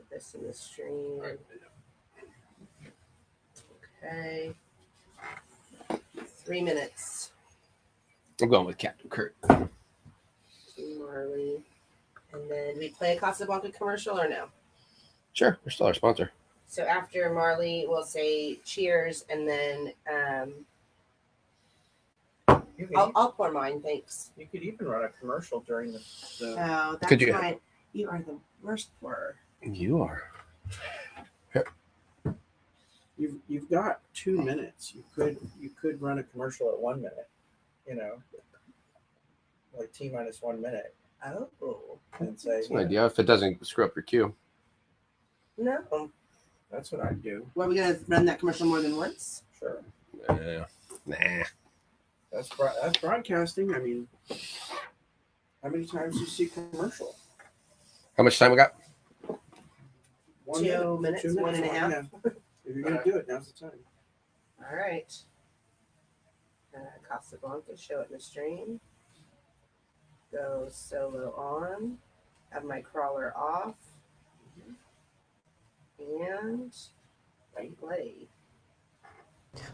Put this in the stream. Okay. 3 minutes. I'm going with Captain Kurt. Marley. And then we play a Casablanca commercial or no? Sure, we're still our sponsor. So after Marley, we'll say cheers, and then I'll pour mine, thanks. You could even run a commercial during the Oh, that's Could you? fine. You are the worst pourer. You are. You've got 2 minutes. You could run a commercial at 1 minute, like T-minus 1 minute. Oh. And say, That's an idea if it doesn't screw up your cue. No. That's what I'd do. Well, are we going to run that commercial more than once? Sure. Nah. That's broadcasting. I mean, how many times do you see commercial? How much time we got? 1 2 minutes, 2 minutes, 1.5. yeah. If you're going to do it, now's the time. All right. Casablanca, show it in the stream. Go solo on. Have my crawler off. And play.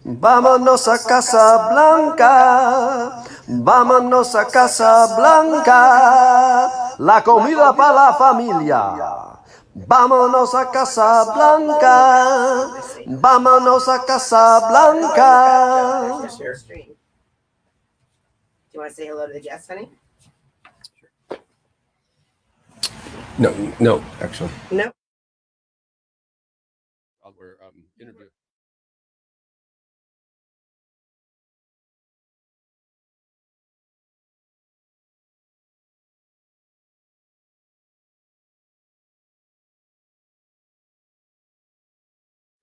Vámonos a Casablanca, vámonos a Casablanca, la comida para la familia. Vámonos a Casablanca, vámonos a Casablanca. Do you want to say hello to the guests, honey? No, actually. No. We're interviewing.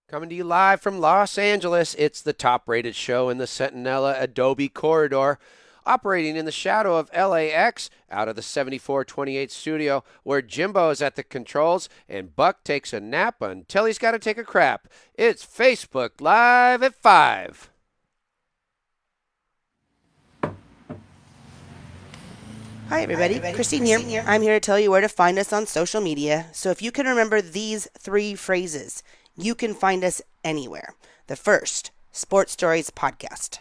Coming to you live from Los Angeles, it's the top-rated show in the Centinela Adobe Corridor, operating in the shadow of LAX out of the 7428 studio, where Jimbo is at the controls and Buck takes a nap until he's got to take a crap. It's Facebook Live at 5. Hi, everybody. Christine here. I'm here to tell you where to find us on social media. So if you can remember these 3 phrases, you can find us anywhere. The first, Sports Stories Podcast.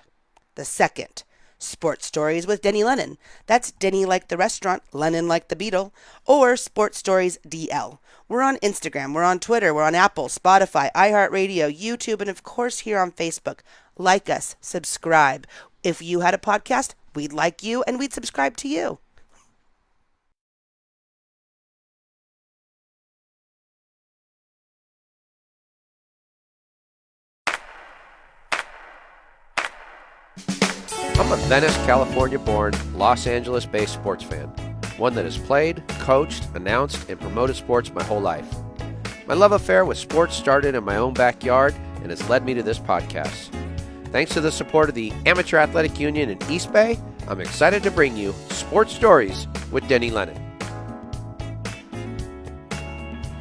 The second, Sports Stories with Denny Lennon. That's Denny like the restaurant, Lennon like the Beatle, or Sports Stories DL. We're on Instagram, we're on Twitter, we're on Apple, Spotify, iHeartRadio, YouTube, and of course here on Facebook. Like us, subscribe. If you had a podcast, we'd like you and we'd subscribe to you. I'm a Venice, California-born, Los Angeles-based sports fan. One that has played, coached, announced, and promoted sports my whole life. My love affair with sports started in my own backyard and has led me to this podcast. Thanks to the support of the Amateur Athletic Union in East Bay, I'm excited to bring you Sports Stories with Denny Lennon.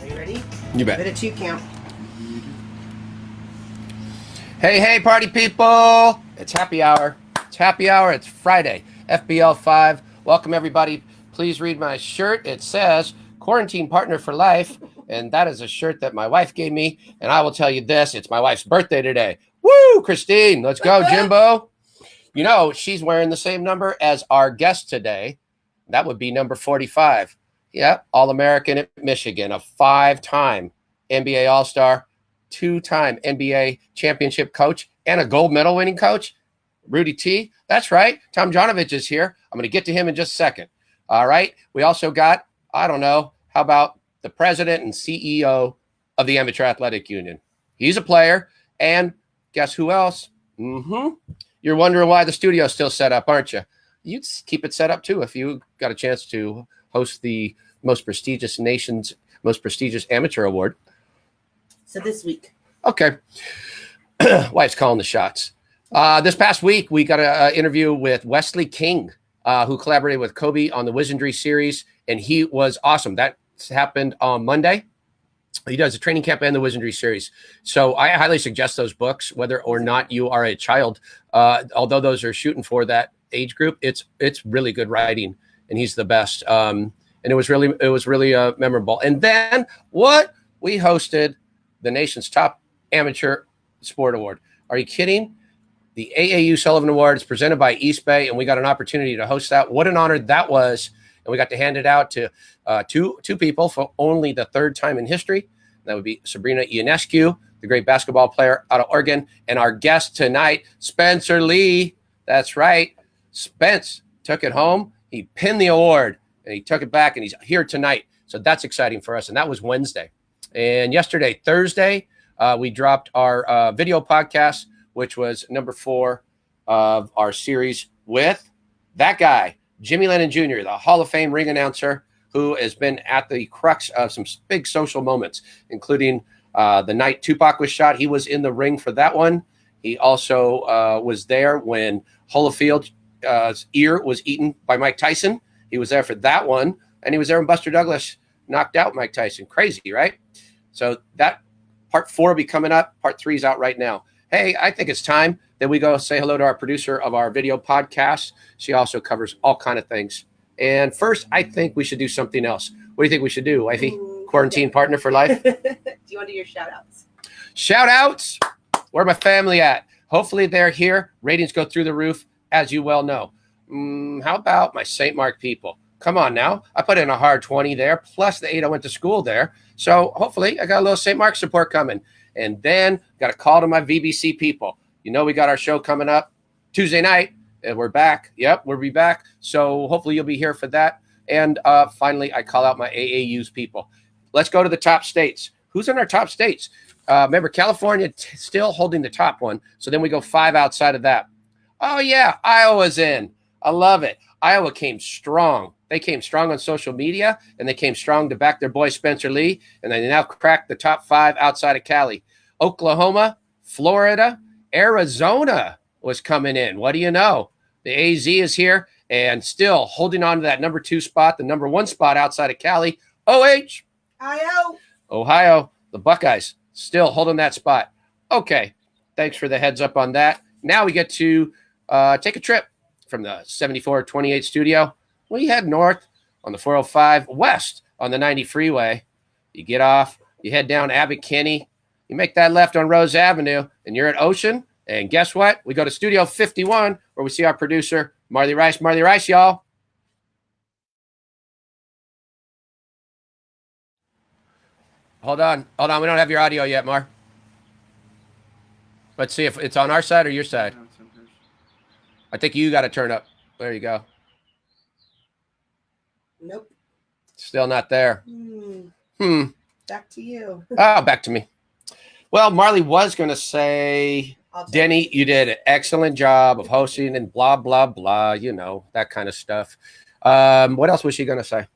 Are you ready? You bet. Bit of 2 count. Hey, party people! It's happy hour. It's happy hour. It's Friday. FBL5. Welcome, everybody. Please read my shirt. It says, Quarantine Partner for Life. And that is a shirt that my wife gave me. And I will tell you this, it's my wife's birthday today. Woo, Christine. Let's go, Jimbo. You know, she's wearing the same number as our guest today. That would be number 45. Yeah, All-American at Michigan, a 5-time NBA All-Star, 2-time NBA championship coach, and a gold medal winning coach. Rudy T. That's right. Tomjanovich is here. I'm going to get to him in just a second. All right. We also got, I don't know, how about the president and CEO of the Amateur Athletic Union? He's a player. And guess who else? You're wondering why the studio's still set up, aren't you? You'd keep it set up too if you got a chance to host the nation's most prestigious amateur award. So this week. Okay. Wife's calling the shots. This past week, we got an interview with Wesley King, who collaborated with Kobe on the Wizardry series, and he was awesome. That happened on Monday. He does the training camp and the Wizardry series. So I highly suggest those books, whether or not you are a child. Although those are shooting for that age group, it's really good writing, and he's the best. And it was really memorable. And then what we hosted the nation's top amateur sport award. Are you kidding? The AAU Sullivan Award is presented by East Bay, and we got an opportunity to host that. What an honor that was. And we got to hand it out to two people for only the third time in history. That would be Sabrina Ionescu, the great basketball player out of Oregon, and our guest tonight, Spencer Lee. That's right. Spence took it home. He pinned the award, and he took it back, and he's here tonight. So that's exciting for us, and that was Wednesday. And yesterday, Thursday, we dropped our video podcast, which was number 4 of our series with that guy, Jimmy Lennon Jr., the Hall of Fame ring announcer, who has been at the crux of some big social moments, including the night Tupac was shot. He was in the ring for that one. He also was there when Holyfield's ear was eaten by Mike Tyson. He was there for that one. And he was there when Buster Douglas knocked out Mike Tyson. Crazy, right? So that part 4 will be coming up. Part 3 is out right now. Hey, I think it's time that we go say hello to our producer of our video podcast. She also covers all kind of things. And first, I think we should do something else. What do you think we should do, wifey? Quarantine partner for life? Do you want to do your shout-outs? Shout-outs? Where my family at? Hopefully they're here. Ratings go through the roof, as you well know. How about my St. Mark people? Come on now. I put in a hard 20 there, plus the 8 I went to school there. So hopefully I got a little St. Mark support coming. And then got a call to my VBC people. You know we got our show coming up Tuesday night, and we're back. Yep, we'll be back. So hopefully you'll be here for that. And finally, I call out my AAU's people. Let's go to the top states. Who's in our top states? Remember, California still holding the top one. So then we go 5 outside of that. Oh, yeah, Iowa's in. I love it. Iowa came strong. They came strong on social media, and they came strong to back their boy Spencer Lee, and they now cracked the top 5 outside of Cali. Oklahoma, Florida, Arizona was coming in. What do you know? The AZ is here and still holding on to that number 2 spot, the number 1 spot outside of Cali. Ohio, the Buckeyes still holding that spot. Okay, thanks for the heads up on that. Now we get to take a trip from the 7428 studio. We head north on the 405, west on the 90 freeway. You get off, you head down Abbott Kinney, you make that left on Rose Avenue, and you're at Ocean. And guess what? We go to Studio 51, where we see our producer, Marley Rice. Marley Rice, y'all. Hold on. We don't have your audio yet, Mar. Let's see if it's on our side or your side. I think you got to turn up. There you go. Nope. Still not there. Back to you. Oh, back to me. Well, Marley was going to say, Denny, you did an excellent job of hosting and blah, blah, blah, you know, that kind of stuff. What else was she going to say?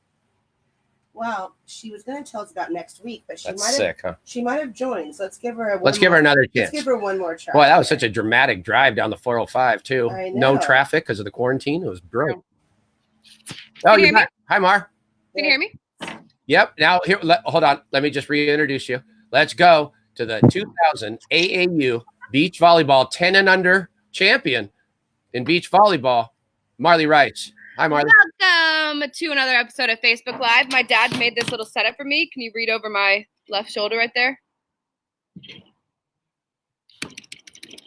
Well, she was going to tell us about next week, but she might have joined. So let's give her another chance. Let's give her one more try. Boy, that was such a dramatic drive down the 405 too. I know. No traffic because of the quarantine. It was brilliant. Can you hear me? Hi, Mar. Can you hear me? Yep. Now here, hold on. Let me just reintroduce you. Let's go to the 2000 AAU beach volleyball 10 and under champion in beach volleyball, Marley Rice. Hi, Marley. Welcome to another episode of Facebook Live. My dad made this little setup for me. Can you read over my left shoulder right there?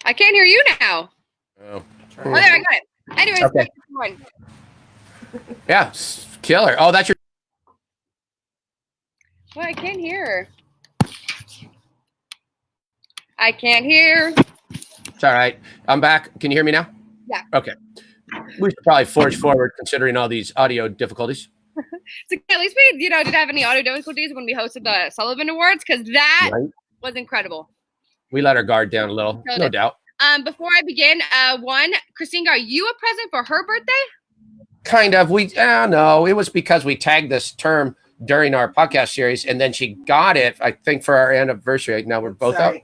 I can't hear you now. Oh, there, I got it. Anyways, okay. Yeah, killer. Oh, that's your. Well, I can't hear. I can't hear. It's all right. I'm back. Can you hear me now? Yeah. Okay. We should probably forge forward considering all these audio difficulties. So at least we, didn't have any audio difficulties when we hosted the Sullivan Awards, because that was incredible. We let our guard down a little, no doubt. Before I begin, Christine, are you a present for her birthday? Kind of. No, it was because we tagged this term during our podcast series, and then she got it, I think, for our anniversary. Now we're both out.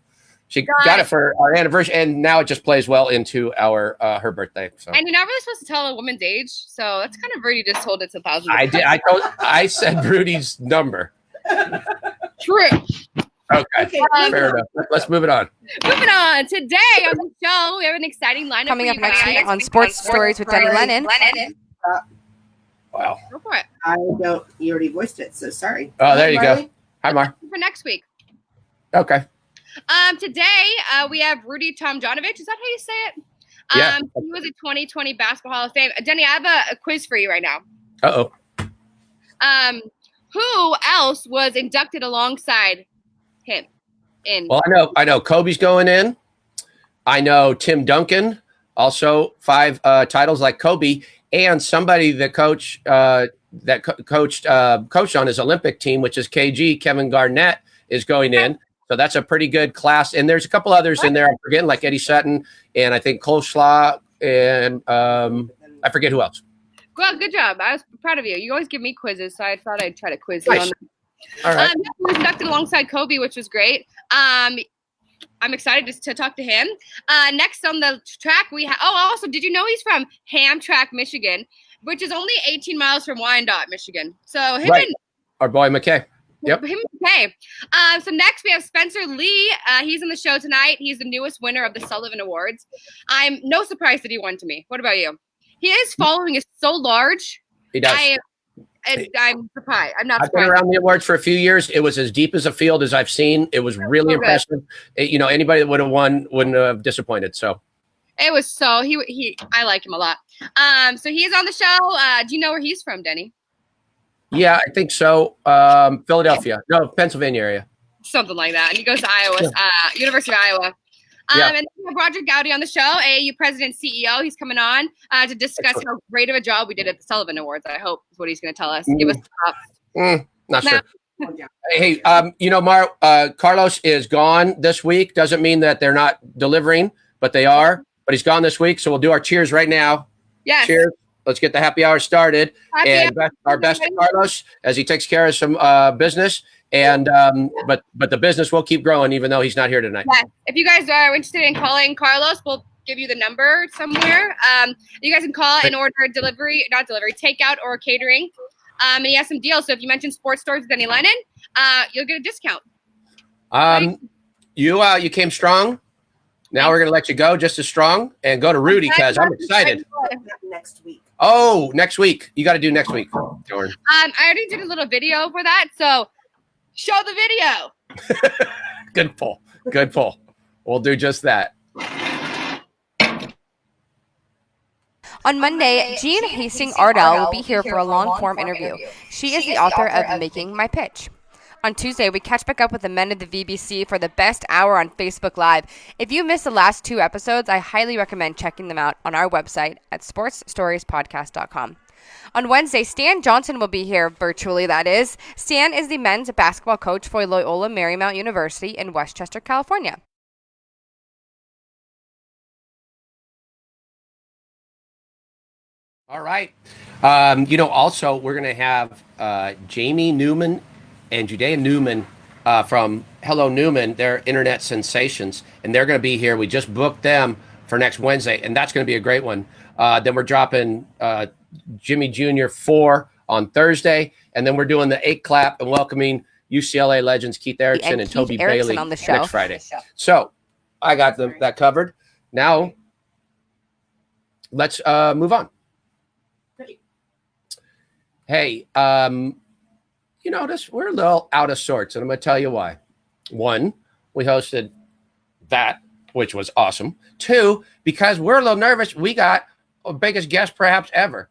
She got it for our anniversary, and now it just plays well into our her birthday. So. And you're not really supposed to tell a woman's age, so that's kind of Rudy just told it to thousands. I did. I said Rudy's number. True. Okay. Fair enough. Let's move it on. Moving on. Today on the show, we have an exciting lineup coming up next week on Sports Stories with Denny Lennon. Wow. Go for it. You already voiced it, so sorry. Oh, there you go. Hi, Mar. For next week. Okay. Today we have Rudy Tomjanovich. Is that how you say it? Yeah. He was a 2020 Basketball Hall of Fame. Denny, I have a quiz for you right now. Uh-oh. Who else was inducted alongside him? Well, I know Kobe's going in. I know Tim Duncan, also 5 titles like Kobe, and somebody that coached on his Olympic team, which is KG, Kevin Garnett, is going in. So that's a pretty good class. And there's a couple others in there I'm forgetting, like Eddie Sutton, and I think Cole Schla, and I forget who else. Well, good job. I was proud of you. You always give me quizzes, so I thought I'd try to quiz you on that. All right. He was inducted alongside Kobe, which was great. I'm excited to talk to him. Next on the track, we have. Oh, also, did you know he's from Hamtramck, Michigan, which is only 18 miles from Wyandotte, Michigan. So him and our boy McKay. Yep. Him and McKay. So next we have Spencer Lee. He's on the show tonight. He's the newest winner of the Sullivan Awards. I'm no surprise that he won to me. What about you? His following is so large. He does. I'm surprised. I'm not I've surprised. been around the awards for a few years. It was as deep as a field as I've seen. It was really impressive. Anybody that would have won wouldn't have disappointed. So it was so I like him a lot. So he's on the show. Do you know where he's from, Denny? Yeah, I think so. Philadelphia. No, Pennsylvania area. Something like that. And he goes to Iowa, University of Iowa. And then we have Roger Goudy on the show, AAU President, CEO. He's coming on to discuss how great of a job we did at the Sullivan Awards. I hope is what he's going to tell us. Give us not sure. Hey, Mar, Carlos is gone this week. Doesn't mean that they're not delivering, but they are. But he's gone this week, so we'll do our cheers right now. Yes. Cheers. Let's get the happy hour started. Our best to Carlos as he takes care of some business. And but the business will keep growing even though he's not here tonight. Yes. If you guys are interested in calling Carlos, we'll give you the number somewhere. You guys can call and order takeout or catering. And he has some deals. So if you mention Sports Stores with Denny Lennon, you'll get a discount. You came strong. Now we're gonna let you go just as strong and go to Rudy because I'm excited. Next week. Oh, next week. You got to do next week, Jordan. I already did a little video for that, so show the video. Good pull. Good pull. We'll do just that. On Monday, Jean Hastings Ardell will be here for a long-form interview. She is the author of Making My Pitch. On Tuesday, we catch back up with the men of the VBC for the best hour on Facebook Live. If you missed the last 2 episodes, I highly recommend checking them out on our website at sportsstoriespodcast.com. On Wednesday, Stan Johnson will be here, virtually that is. Stan is the men's basketball coach for Loyola Marymount University in Westchester, California. All right. Also, we're going to have Jamie Newman and Judea Newman from Hello Newman. They're internet sensations, and they're going to be here. We just booked them for next Wednesday, and that's going to be a great one. Then we're dropping Jimmy Jr. 4 on Thursday, and then we're doing the 8 clap and welcoming UCLA legends Keith Erickson and Toby Bailey on the show next Friday. So I got that covered. Now let's move on. Hey, you notice we're a little out of sorts, and I'm going to tell you why. 1, we hosted that, which was awesome. 2, because we're a little nervous. We got our biggest guest perhaps ever.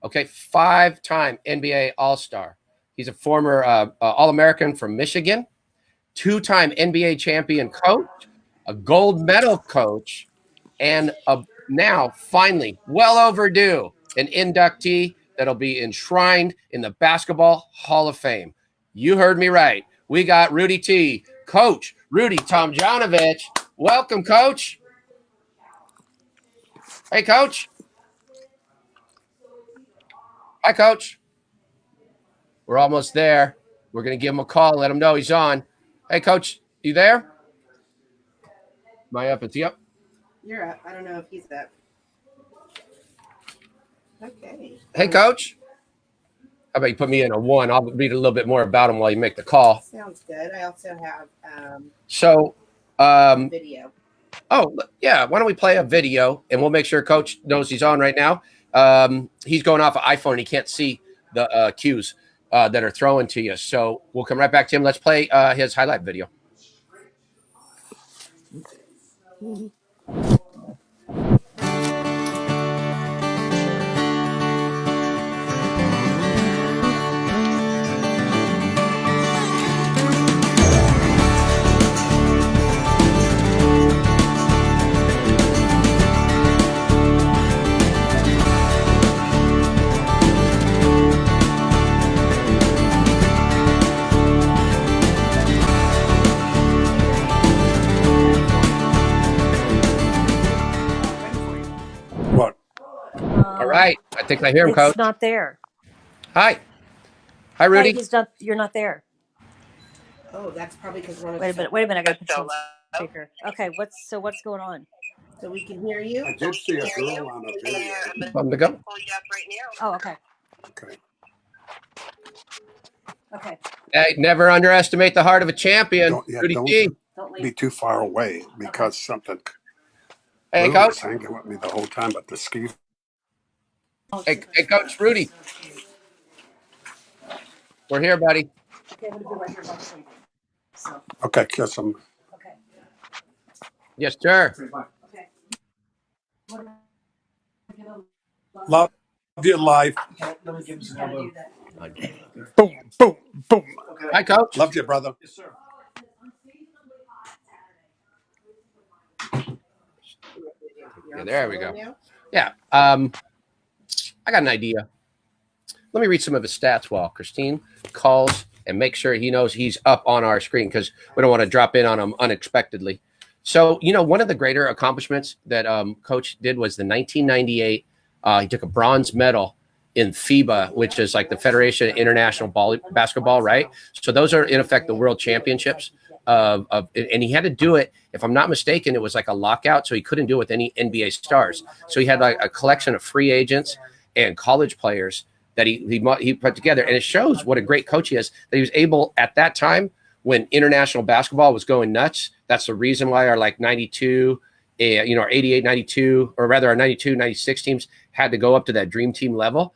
Okay, 5-time NBA All-Star. He's a former All-American from Michigan, 2-time NBA champion coach, a gold medal coach, and now, finally, well overdue, an inductee that'll be enshrined in the Basketball Hall of Fame. You heard me right. We got Rudy T, Coach Rudy Tomjanovich. Welcome, Coach. Hey, Coach. Hi, Coach. We're almost there. We're going to give him a call, let him know he's on. Hey, Coach, you there? Am I up? Is he up? You're up. I don't know if he's up. Okay. Hey, Coach. How about you put me in a 1? I'll read a little bit more about him while you make the call. Sounds good. I also have video. Oh, yeah. Why don't we play a video, and we'll make sure Coach knows he's on right now. He's going off an iPhone. He can't see the cues. that are throwing to you. So we'll come right back to him. Let's play his highlight video. What? All right. I think I hear him, It's Coach. not there. Hi. Hi, Rudy. Hey, he's not. You're not there. Oh, that's probably because we're on Wait a minute. Wait a minute. I got to put you on speaker. Okay. What's going on? so we can hear you. I did see a girl on a video. Time to go. Oh, okay. Okay. Okay. Hey, never underestimate the heart of a champion. Rudy T. Don't Be leave. too far away because something. Hey, Lou Coach. was hanging with me the whole time, but the ski. Hey, Coach Rudy. We're here, buddy. Okay, I'm gonna be right here by sleeping. So. Okay, kiss him. Okay. Yes, sir. Okay. What am I gonna Love your life. Okay, let me give him some elbow. Boom, boom, boom. Hi, Coach. Love you, brother. Yes, sir. Yeah, there we go. Yeah. I got an idea. Let me read some of his stats while Christine calls and make sure he knows he's up on our screen because we don't want to drop in on him unexpectedly. So, one of the greater accomplishments that Coach did was the 1998. He took a bronze medal in FIBA, which is like the Federation of International Basketball, right? So those are in effect the world championships and he had to do it. If I'm not mistaken, it was like a lockout, so he couldn't do it with any NBA stars. So he had like a collection of free agents and college players that he put together, and it shows what a great coach he is. That he was able at that time when international basketball was going nuts. That's the reason why our like 92, our 88, 92, or rather our 92, 96 teams had to go up to that dream team level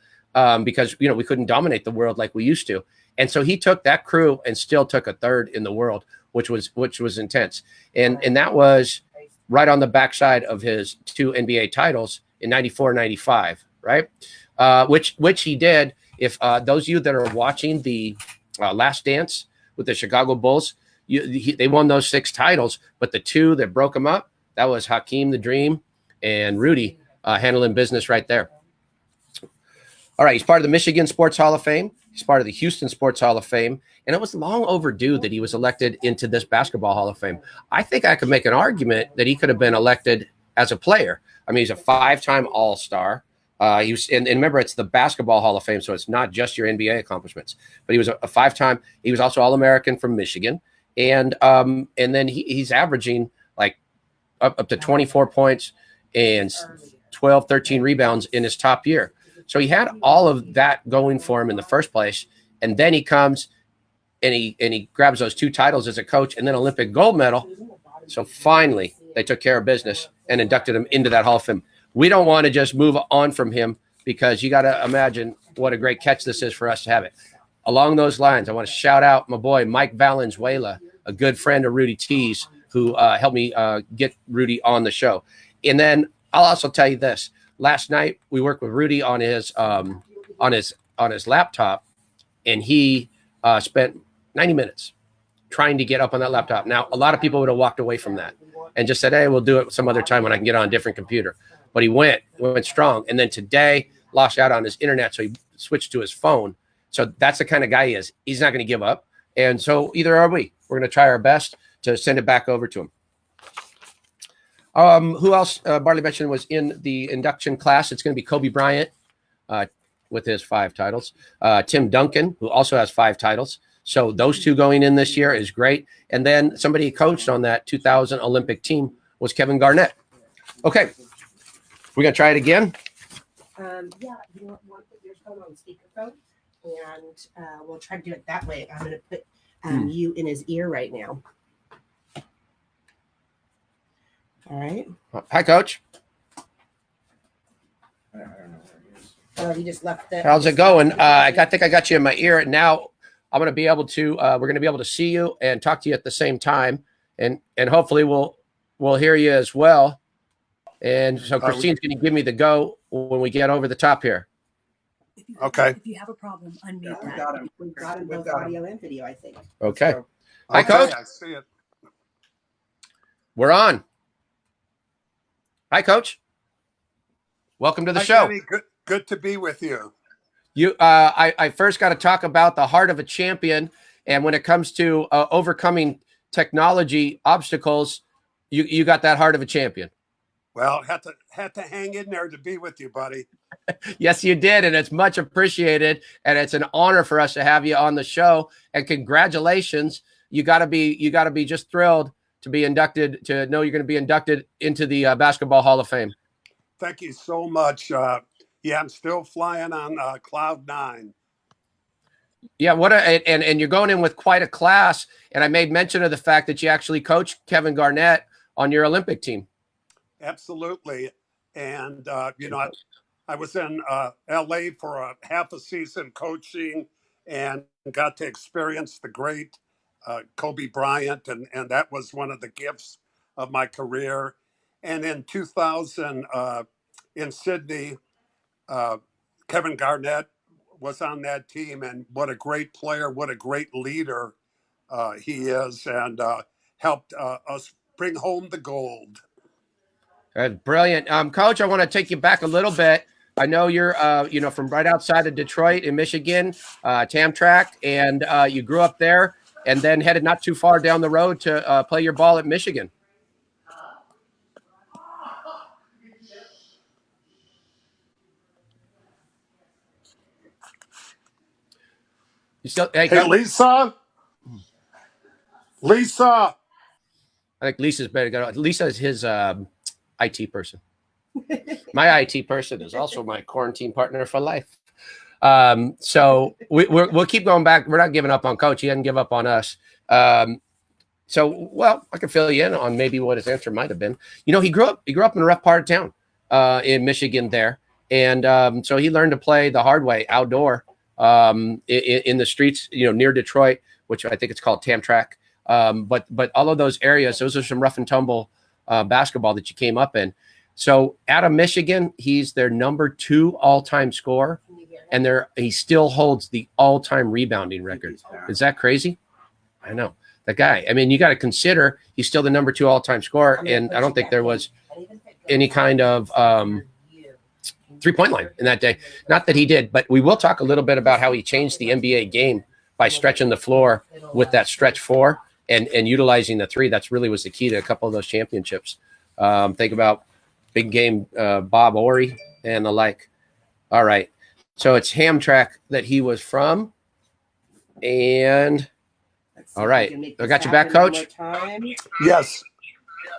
because we couldn't dominate the world like we used to. And so he took that crew and still took a third in the world, which was intense. And that was right on the backside of his 2 NBA titles in 94, 95, right? Which he did. If those of you that are watching the Last Dance with the Chicago Bulls, they won those 6 titles, but the 2 that broke them up, that was Hakeem the Dream and Rudy handling business right there. All right, he's part of the Michigan Sports Hall of Fame. He's part of the Houston Sports Hall of Fame. And it was long overdue that he was elected into this Basketball Hall of Fame. I think I could make an argument that he could have been elected as a player. I mean, he's a 5-time All-Star. He was, and remember, it's the Basketball Hall of Fame, so it's not just your NBA accomplishments. But he was a 5-time. He was also All-American from Michigan. And then he's averaging like up to 24 points and 12, 13 rebounds in his top year. So he had all of that going for him in the first place. And then he comes and he grabs those 2 titles as a coach and then Olympic gold medal. So finally, they took care of business and inducted him into that Hall of Fame. We don't want to just move on from him because you got to imagine what a great catch this is for us to have it. Along those lines, I want to shout out my boy, Mike Valenzuela, a good friend of Rudy T's, who helped me get Rudy on the show. And then I'll also tell you this. Last night, we worked with Rudy on his laptop, and he spent 90 minutes trying to get up on that laptop. Now, a lot of people would have walked away from that and just said, hey, we'll do it some other time when I can get on a different computer. But he went strong. And then today, lost out on his internet, so he switched to his phone. So that's the kind of guy he is. He's not going to give up. And so either are we. We're going to try our best to send it back over to him. Who else Barley mentioned was in the induction class? It's going to be Kobe Bryant with his 5 titles. Tim Duncan, who also has 5 titles. So those 2 going in this year is great. And then somebody coached on that 2000 Olympic team was Kevin Garnett. Okay. We're going to try it again. Yeah, you want to put your phone on speakerphone, and we'll try to do it that way. I'm going to put you in his ear right now. All right. Hi, Coach. Oh, he just left the. How's it going? I think I got you in my ear, and now I'm going to be able to. We're going to be able to see you and talk to you at the same time, and hopefully we'll hear you as well. And so Christine's going to give me the go when we get over the top here. Okay. If you have a problem, unmute We that. got him. We've got him We've both got him. audio and video, I think. Okay. So, Hi, Coach. I see it. We're on. Hi, Coach. Welcome to the Hi, show. Kenny. Good to be with you. I first got to talk about the heart of a champion, and when it comes to overcoming technology obstacles, you got that heart of a champion. Well, had to hang in there to be with you, buddy. Yes, you did, and it's much appreciated, and it's an honor for us to have you on the show. And congratulations! You got to be just thrilled to be inducted. To know you're going to be inducted into the Basketball Hall of Fame. Thank you so much. Yeah, I'm still flying on cloud 9. Yeah, and you're going in with quite a class. And I made mention of the fact that you actually coached Kevin Garnett on your Olympic team. Absolutely. And, I was in LA for a half a season coaching and got to experience the great Kobe Bryant. And that was one of the gifts of my career. And in 2000 in Sydney, Kevin Garnett was on that team. And what a great player, what a great leader he is, and helped us bring home the gold. That's brilliant. Coach, I want to take you back a little bit. I know you're, from right outside of Detroit in Michigan, Tamtrak, and you grew up there and then headed not too far down the road to play your ball at Michigan. You still, hey Lisa? Lisa! I think Lisa's better to go. Lisa is his IT person. My IT person is also my quarantine partner for life. So we'll keep going back. We're not giving up on Coach. He didn't give up on us. So I can fill you in on maybe what his answer might have been. He grew up in a rough part of town in Michigan there. And so he learned to play the hard way outdoor in the streets, near Detroit, which I think it's called Tamtrak. But all of those areas, those are some rough and tumble basketball that you came up in. So out of Michigan, he's their number 2 all-time scorer, and he still holds the all-time rebounding record. Is that crazy? I know. That guy. I mean, you got to consider he's still the number 2 all-time scorer, and I don't think there was any kind of three-point line in that day. Not that he did, but we will talk a little bit about how he changed the NBA game by stretching the floor with that stretch 4 and utilizing the 3. That's really was the key to a couple of those championships. Think about big game Bob Horry and the like. All right. So it's Hamtramck that he was from. And all right. I got you back, Coach. Yes.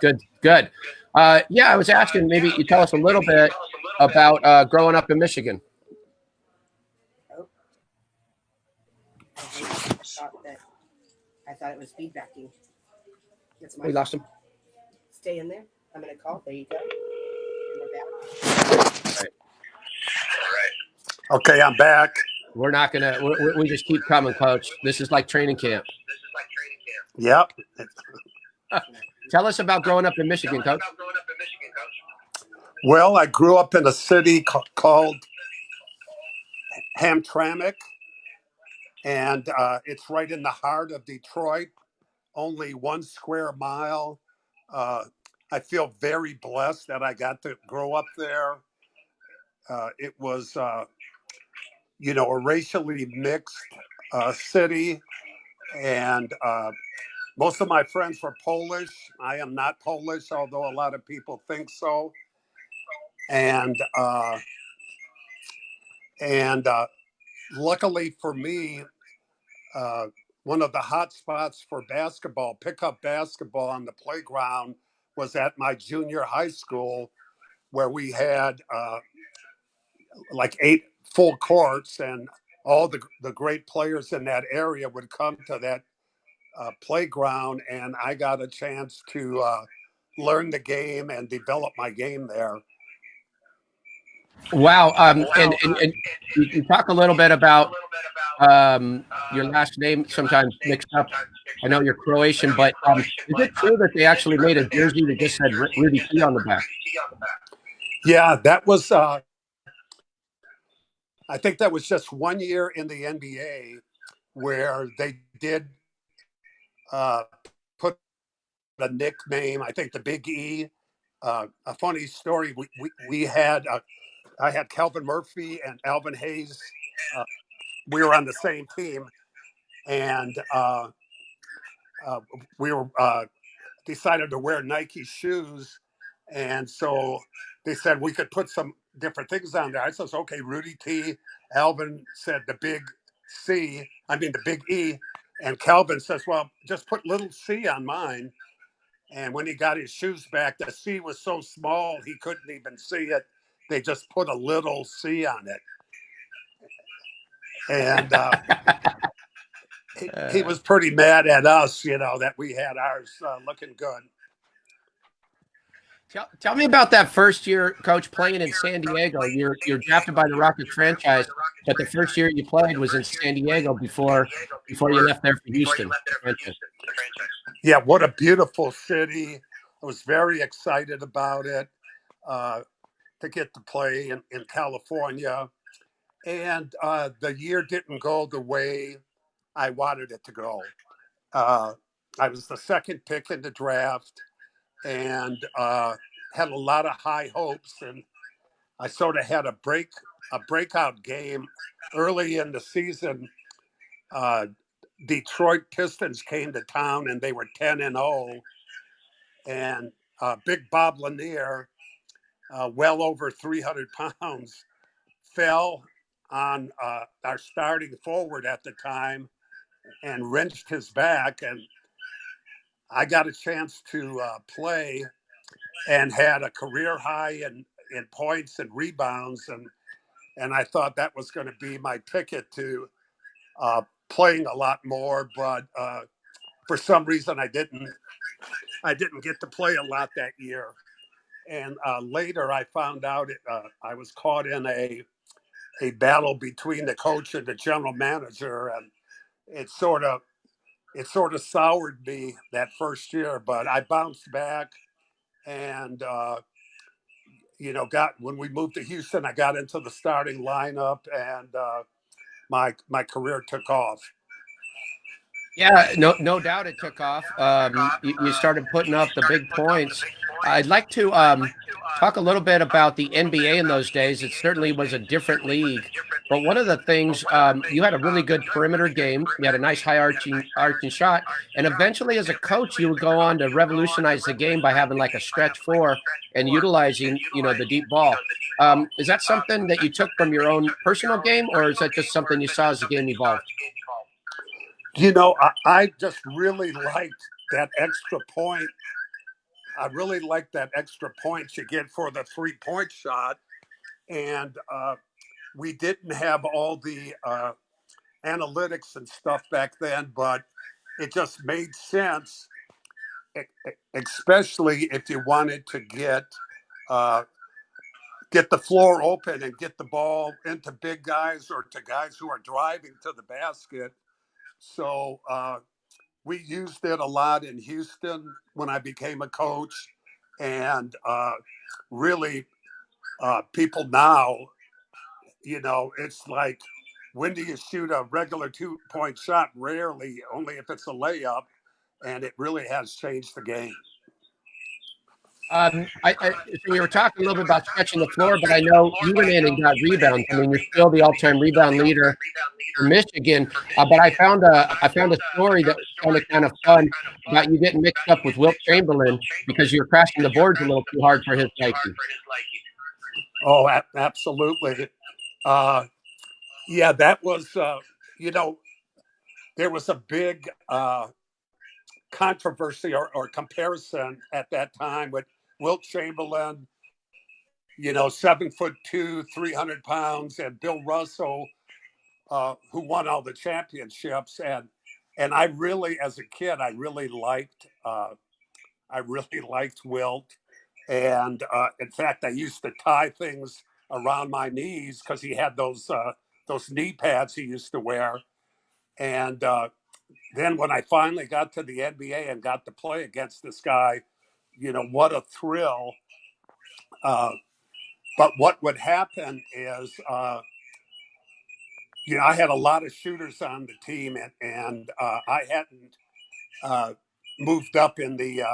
Good. I was asking, maybe you tell us a little bit about growing up in Michigan. I thought it was feedbacking. We lost him. Stay in there. I'm going to call. There you go. Okay, I'm back. We're not going to, we just keep coming, Coach. This is like training camp. Yep. Tell us about growing up in Michigan, Coach. Well, I grew up in a city called Hamtramck, and it's right in the heart of Detroit, only 1 square mile. I feel very blessed that I got to grow up there. It was, a racially mixed city, and most of my friends were Polish. I am not Polish, although a lot of people think so. And luckily for me, one of the hot spots for basketball, pickup basketball on the playground, was at my junior high school, where we had like 8 full courts, and all the great players in that area would come to that playground, and I got a chance to learn the game and develop my game there. Wow. And you talk a little bit about your last name sometimes mixed up. I know you're Croatian, but is it true that they actually made a jersey that just said Rudy T on the back? Yeah, that was. I think that was just 1 year in the NBA where they did put a nickname. I think the Big E. A funny story. We had. I had Calvin Murphy and Alvin Hayes. We were on the same team, and we were decided to wear Nike shoes, and so they said we could put some different things on there. I says, okay, Rudy T. Alvin said the big C. I mean the big E, and Calvin says, well, just put little C on mine. And when he got his shoes back, the C was so small he couldn't even see it. They just put a little C on it, and he was pretty mad at us, that we had ours looking good. Tell me about that first year, Coach, playing in San Diego. You're drafted by the Rockets franchise, but the first year you played was in San Diego before you left there for Houston. Yeah, what a beautiful city. I was very excited about it to get to play in California. And the year didn't go the way I wanted it to go. I was the second pick in the draft and had a lot of high hopes. And I sort of had a breakout game early in the season. Detroit Pistons came to town and they were 10-0. And Big Bob Lanier, well over 300 pounds, fell on our starting forward at the time and wrenched his back. And I got a chance to play and had a career high in points and rebounds. And I thought that was going to be my ticket to playing a lot more. But for some reason, I didn't get to play a lot that year. And later I found out I was caught in a battle between the coach and the general manager. And it sort of soured me that first year, but I bounced back and, when we moved to Houston, I got into the starting lineup and my career took off. Yeah, no doubt it took off. You started putting up the big points. I'd like to talk a little bit about the NBA in those days. It certainly was a different league. But one of the things, you had a really good perimeter game. You had a nice high arching shot. And eventually, as a coach, you would go on to revolutionize the game by having like a stretch four and utilizing, the deep ball. Is that something that you took from your own personal game, or is that just something you saw as the game evolved? I just really liked that extra point. I really liked that extra point you get for the 3-point shot. And we didn't have all the analytics and stuff back then, but it just made sense, especially if you wanted to get the floor open and get the ball into big guys or to guys who are driving to the basket. So we used it a lot in Houston when I became a coach. And really, people now, it's like, when do you shoot a regular 2-point shot? Rarely, only if it's a layup. And it really has changed the game. So we were talking a little bit about stretching the floor, but I know you went in and got rebounds. I mean, you're still the all-time rebound leader for Michigan. But I found a story that was kind of fun about you getting mixed up with Wilt Chamberlain because you were crashing the boards a little too hard for his liking. Oh, absolutely. Yeah, that was, there was a big controversy or comparison at that time with Wilt Chamberlain, 7'2", 300 pounds, and Bill Russell, who won all the championships. And I really, as a kid, I really liked Wilt. And in fact, I used to tie things around my knees because he had those knee pads he used to wear. And then when I finally got to the NBA and got to play against this guy, what a thrill. But what would happen is, I had a lot of shooters on the team, and I hadn't moved up in the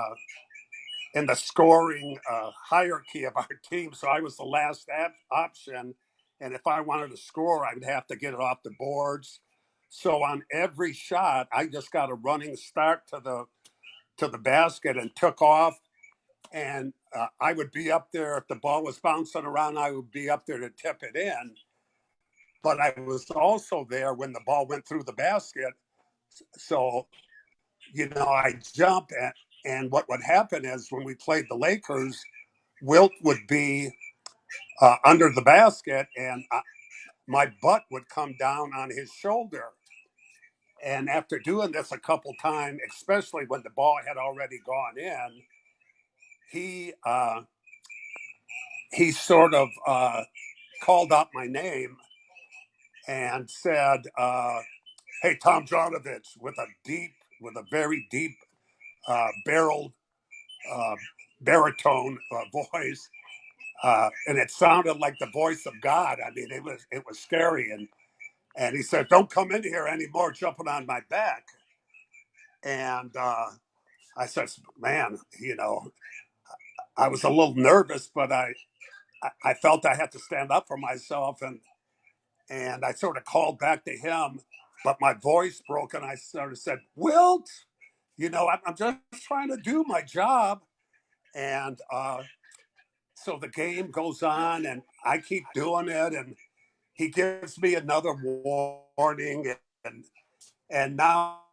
scoring hierarchy of our team, so I was the last option. And if I wanted to score, I would have to get it off the boards. So on every shot, I just got a running start to the basket and took off. And I would be up there if the ball was bouncing around. I would be up there to tip it in. But I was also there when the ball went through the basket. So, I jump and what would happen is when we played the Lakers, Wilt would be under the basket and my butt would come down on his shoulder. And after doing this a couple times, especially when the ball had already gone in, he sort of called out my name and said, "Hey, Tomjanovich," with a very deep barreled baritone voice, and it sounded like the voice of God. I mean, it was scary. And he said, "Don't come in here anymore, jumping on my back." And I said, "Man, I was a little nervous, but I felt I had to stand up for myself, and I sort of called back to him, but my voice broke, and I sort of said, 'Wilt, I'm just trying to do my job.'" And so the game goes on, and I keep doing it, and he gives me another warning, and now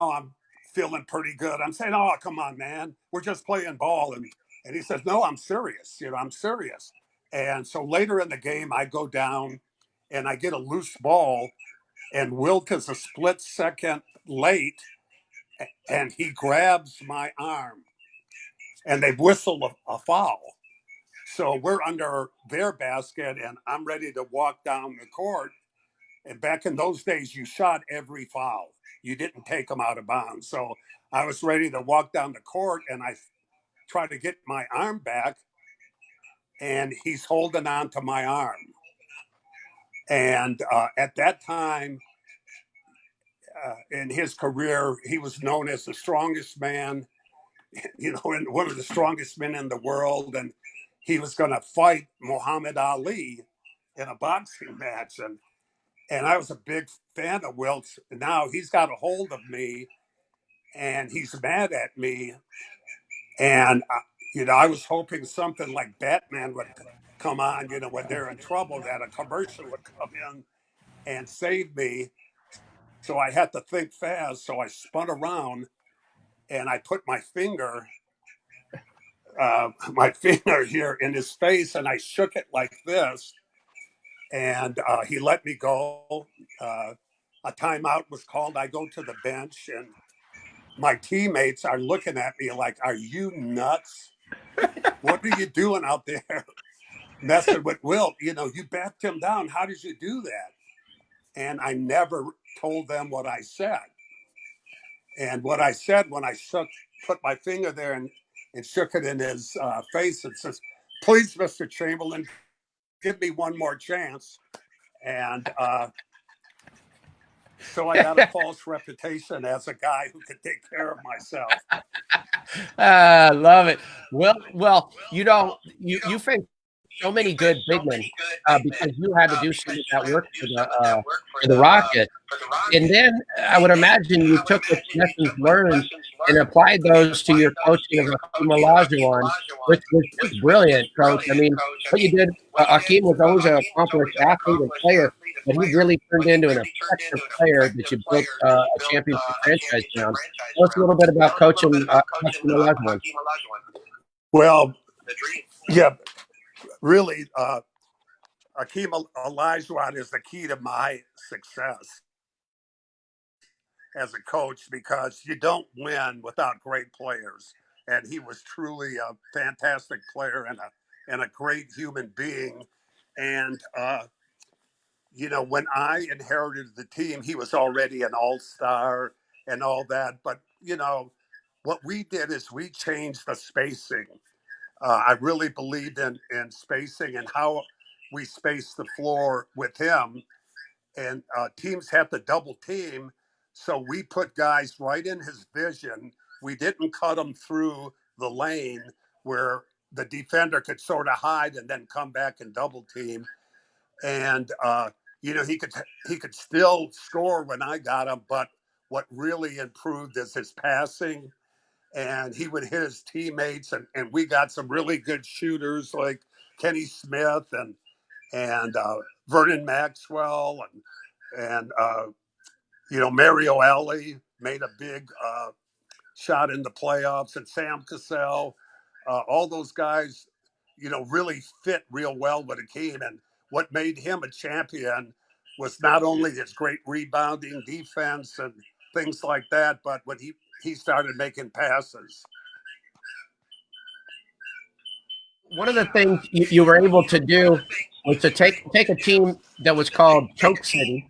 I'm feeling pretty good. I'm saying, "Oh, come on, man, we're just playing ball," and he says, "No, I'm serious. I'm serious." And so later in the game, I go down, and I get a loose ball, and Wilt is a split second late, and he grabs my arm, and they whistle a foul. So we're under their basket, and I'm ready to walk down the court. And back in those days, you shot every foul. You didn't take them out of bounds. So I was ready to walk down the court, and I tried to get my arm back, and he's holding on to my arm. And at that time in his career, he was known as the strongest man, and one of the strongest men in the world. And he was going to fight Muhammad Ali in a boxing match. And I was a big fan of Wilt's. Now he's got a hold of me, and he's mad at me. And, I was hoping something like Batman would come on, when they're in trouble, that a commercial would come in and save me. So I had to think fast. So I spun around and I put my finger here in his face, and I shook it like this. And he let me go. A timeout was called. I go to the bench, and my teammates are looking at me like, "Are you nuts? What are you doing out there messing with Wilt? You backed him down. How did you do that?" And I never told them what I said. And what I said when I put my finger there and shook it in his face, it says, "Please, Mr. Chamberlain, give me one more chance." And so I got a false reputation as a guy who could take care of myself. I love it. Well, you faced so many good big men because you had to do some of that work for the Rocket. And then I would imagine you took the lessons learned and applied those to your coaching of Akeem Olajuwon, which was brilliant, Coach. I mean, what you did, Akeem was always an accomplished athlete and player, but he really turned into an effective player that you built a championship franchise around. Tell us a little bit about coaching Akeem Olajuwon. Well, yeah, really, Akeem Olajuwon is the key to my success as a coach, because you don't win without great players. And he was truly a fantastic player and a great human being. And, when I inherited the team, he was already an all-star and all that. But, what we did is we changed the spacing. I really believed in spacing and how we spaced the floor with him. And teams had to double team. So we put guys right in his vision. We didn't cut them through the lane where the defender could sort of hide and then come back and double team. And, he could still score when I got him. But what really improved is his passing. And he would hit his teammates. And we got some really good shooters like Kenny Smith and Vernon Maxwell and Mario Alley made a big shot in the playoffs, and Sam Cassell. All those guys, really fit real well with the team. And what made him a champion was not only his great rebounding, defense, and things like that, but when he started making passes. One of the things you were able to do was to take a team that was called Choke City,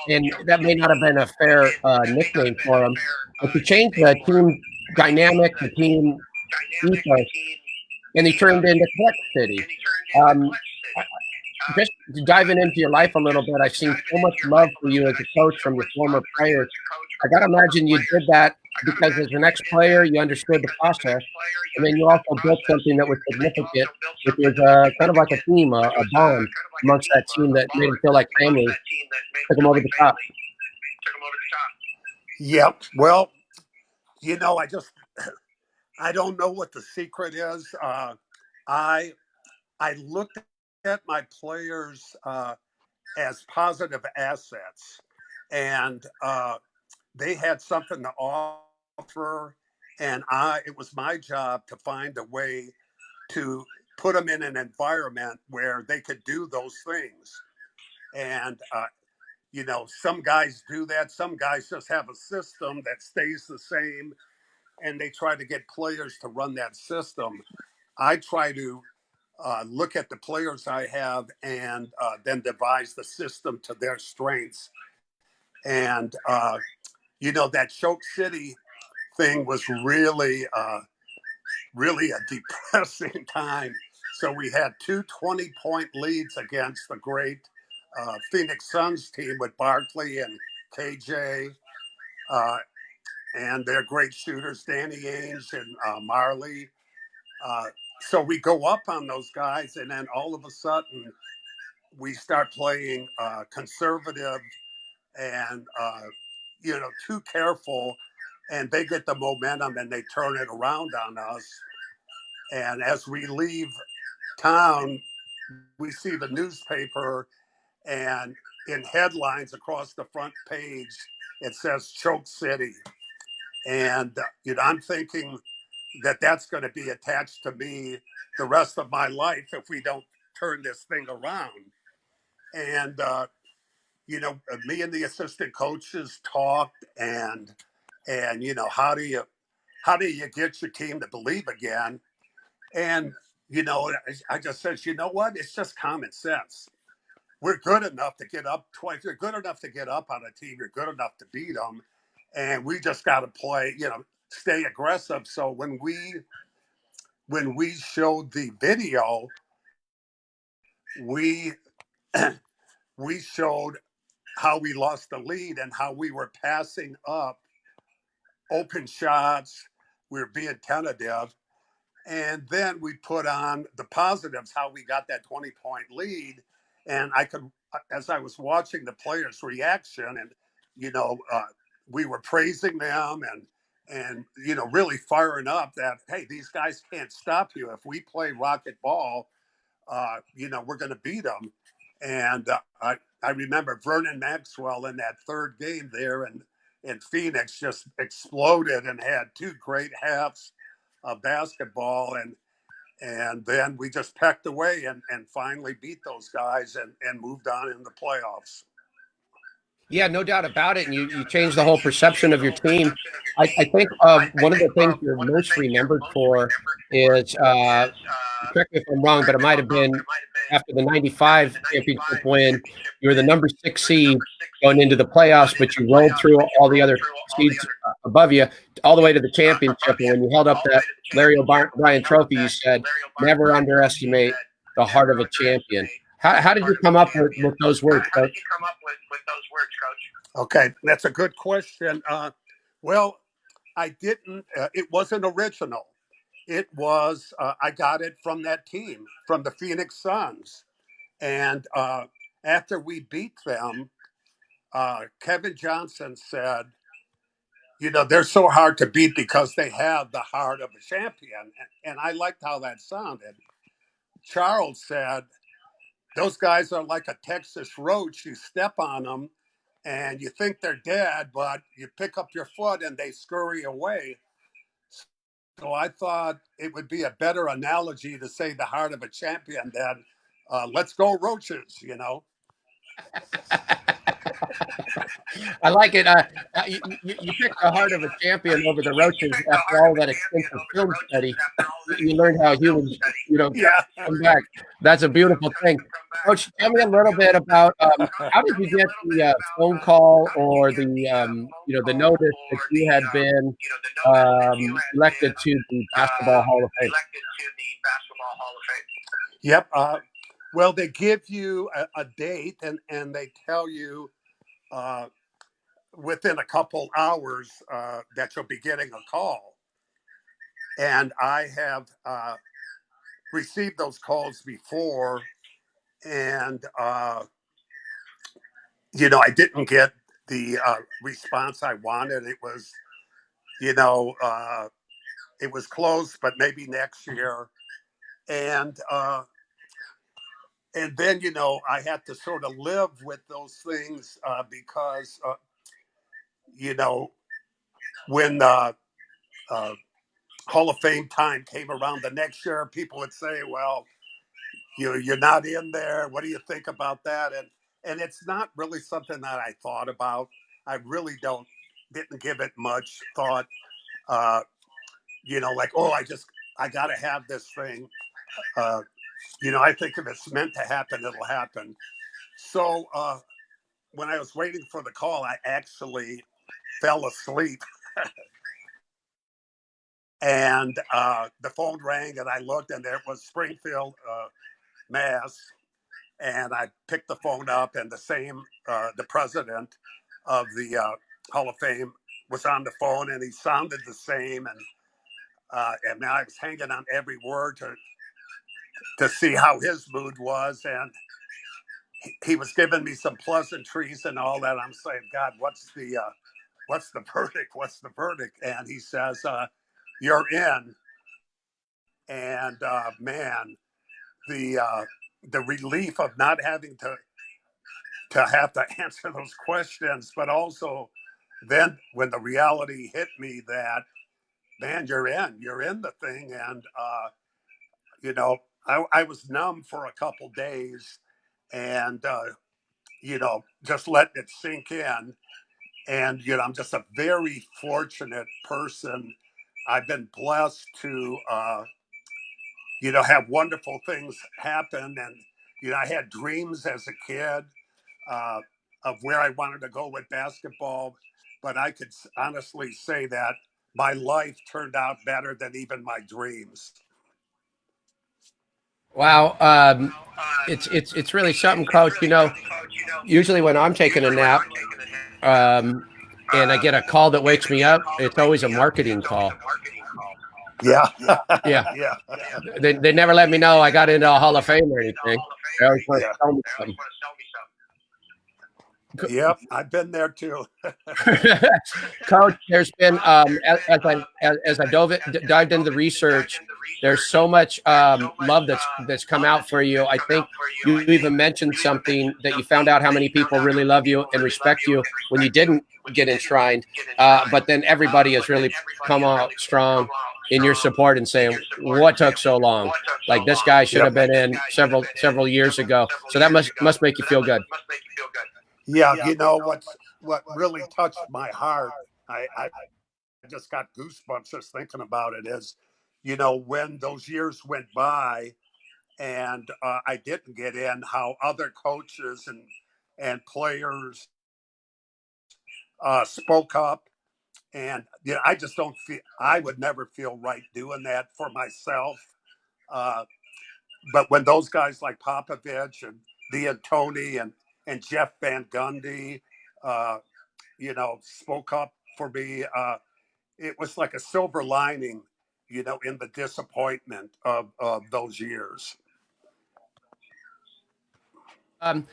and that may not have been a fair nickname for them, but to change the team dynamic, the team ethos, and he turned into Clutch City. Just diving into your life a little bit, I've seen so much love for you as a coach from your former players. I got to imagine you did that because as an ex-player, you understood the process, and then you also built something that was significant, which was kind of like a team, a bond amongst that team that made them feel like family, took them over the top. Yep. Well, I don't know what the secret is. I looked at my players as positive assets, and they had something to offer, and it was my job to find a way to put them in an environment where they could do those things. And some guys do that. Some guys just have a system that stays the same, and they try to get players to run that system. I try to look at the players I have and then devise the system to their strengths. And, that Choke City thing was really, really a depressing time. So we had two 20-point leads against the great Phoenix Suns team with Barkley and KJ. And they're great shooters, Danny Ainge and Marley. So we go up on those guys, and then all of a sudden we start playing conservative and, too careful, and they get the momentum and they turn it around on us. And as we leave town, we see the newspaper, and in headlines across the front page, it says Choke City. And, I'm thinking that that's going to be attached to me the rest of my life if we don't turn this thing around. And, me and the assistant coaches talked and how do you get your team to believe again? And, I just said, you know what? It's just common sense. We're good enough to get up twice. You're good enough to get up on a team. You're good enough to beat them. And we just got to play, stay aggressive. So when we showed the video, we showed how we lost the lead and how we were passing up open shots. We were being tentative. And then we put on the positives, how we got that 20-point lead. And I could, as I was watching the players' reaction, and, we were praising them and really firing up that, hey, these guys can't stop you. If we play rocket ball, we're going to beat them. And I remember Vernon Maxwell in that third game there in Phoenix just exploded and had two great halves of basketball. And then we just pecked away and finally beat those guys and moved on in the playoffs. Yeah, no doubt about it. And you changed the whole perception of your team. I think one of the things you're most remembered for is, correct me if I'm wrong, but it might have been after the 95 championship win, you were the number 6 seed going into the playoffs, but you rolled through all the other seeds above you all the way to the championship. And when you held up that Larry O'Brien trophy, you said, never underestimate the heart of a champion. How did you come up with those words, Coach? Okay, that's a good question. Well, I didn't. It wasn't original. It was. I got it from that team, from the Phoenix Suns, and after we beat them, Kevin Johnson said, "You know, they're so hard to beat because they have the heart of a champion," and I liked how that sounded. Charles said, "Those guys are like a Texas roach. You step on them, and you think they're dead, but you pick up your foot and they scurry away." So I thought it would be a better analogy to say the heart of a champion than let's go roaches, you know? I like it. You picked the heart of a champion over the roaches after all that extensive film study. You learned how humans, come back. That's a beautiful thing. Coach, tell me a little bit about how did you get the phone call or the the notice that you had been elected to the Basketball Hall of Fame? Yep. Well, they give you a date and they tell you within a couple hours that you'll be getting a call. And I have received those calls before, and I didn't get the response I wanted. It was, it was close, but maybe next year. And then I had to sort of live with those things because when Hall of Fame time came around the next year, people would say, "Well, you're not in there. What do you think about that?" And it's not really something that I thought about. I really didn't give it much thought. Like, oh, I got to have this thing. I think if it's meant to happen, it'll happen. So when I was waiting for the call, I actually fell asleep. And the phone rang, and I looked, and there was Springfield, Mass. And I picked the phone up, and the president of the Hall of Fame was on the phone, and he sounded the same. And I was hanging on every word to see how his mood was, and he was giving me some pleasantries and all that. I'm saying, God, what's the verdict? What's the verdict? And he says, "You're in." And man, the relief of not having to have to answer those questions, but also then when the reality hit me that, man, you're in the thing. And I was numb for a couple days, and just letting it sink in. And I'm just a very fortunate person. I've been blessed to have wonderful things happen. And I had dreams as a kid uh, of where I wanted to go with basketball, but I could honestly say that my life turned out better than even my dreams. Wow, it's really something, Coach. Usually when I'm taking a nap, and I get a call that wakes me up, it's always a marketing call. Yeah. Yeah. Yeah. They never let me know I got into a Hall of Fame or anything. They always want to tell me something. Yep, I've been there too. Coach, there's been as I dived into the research, there's so much love that's come out for you. I think you even mentioned something that you found out how many people really love you and respect you when you didn't get enshrined, but then everybody has really come out strong in your support and saying, "What took so long? Like this guy should have been in several years ago." So that must make you feel good. Yeah, what really touched my heart, I just got goosebumps just thinking about it, is, when those years went by, and I didn't get in, how other coaches and players spoke up. And I just don't feel, I would never feel right doing that for myself. But when those guys like Popovich and D'Antoni and Jeff Van Gundy, spoke up for me, it was like a silver lining, in the disappointment of those years. And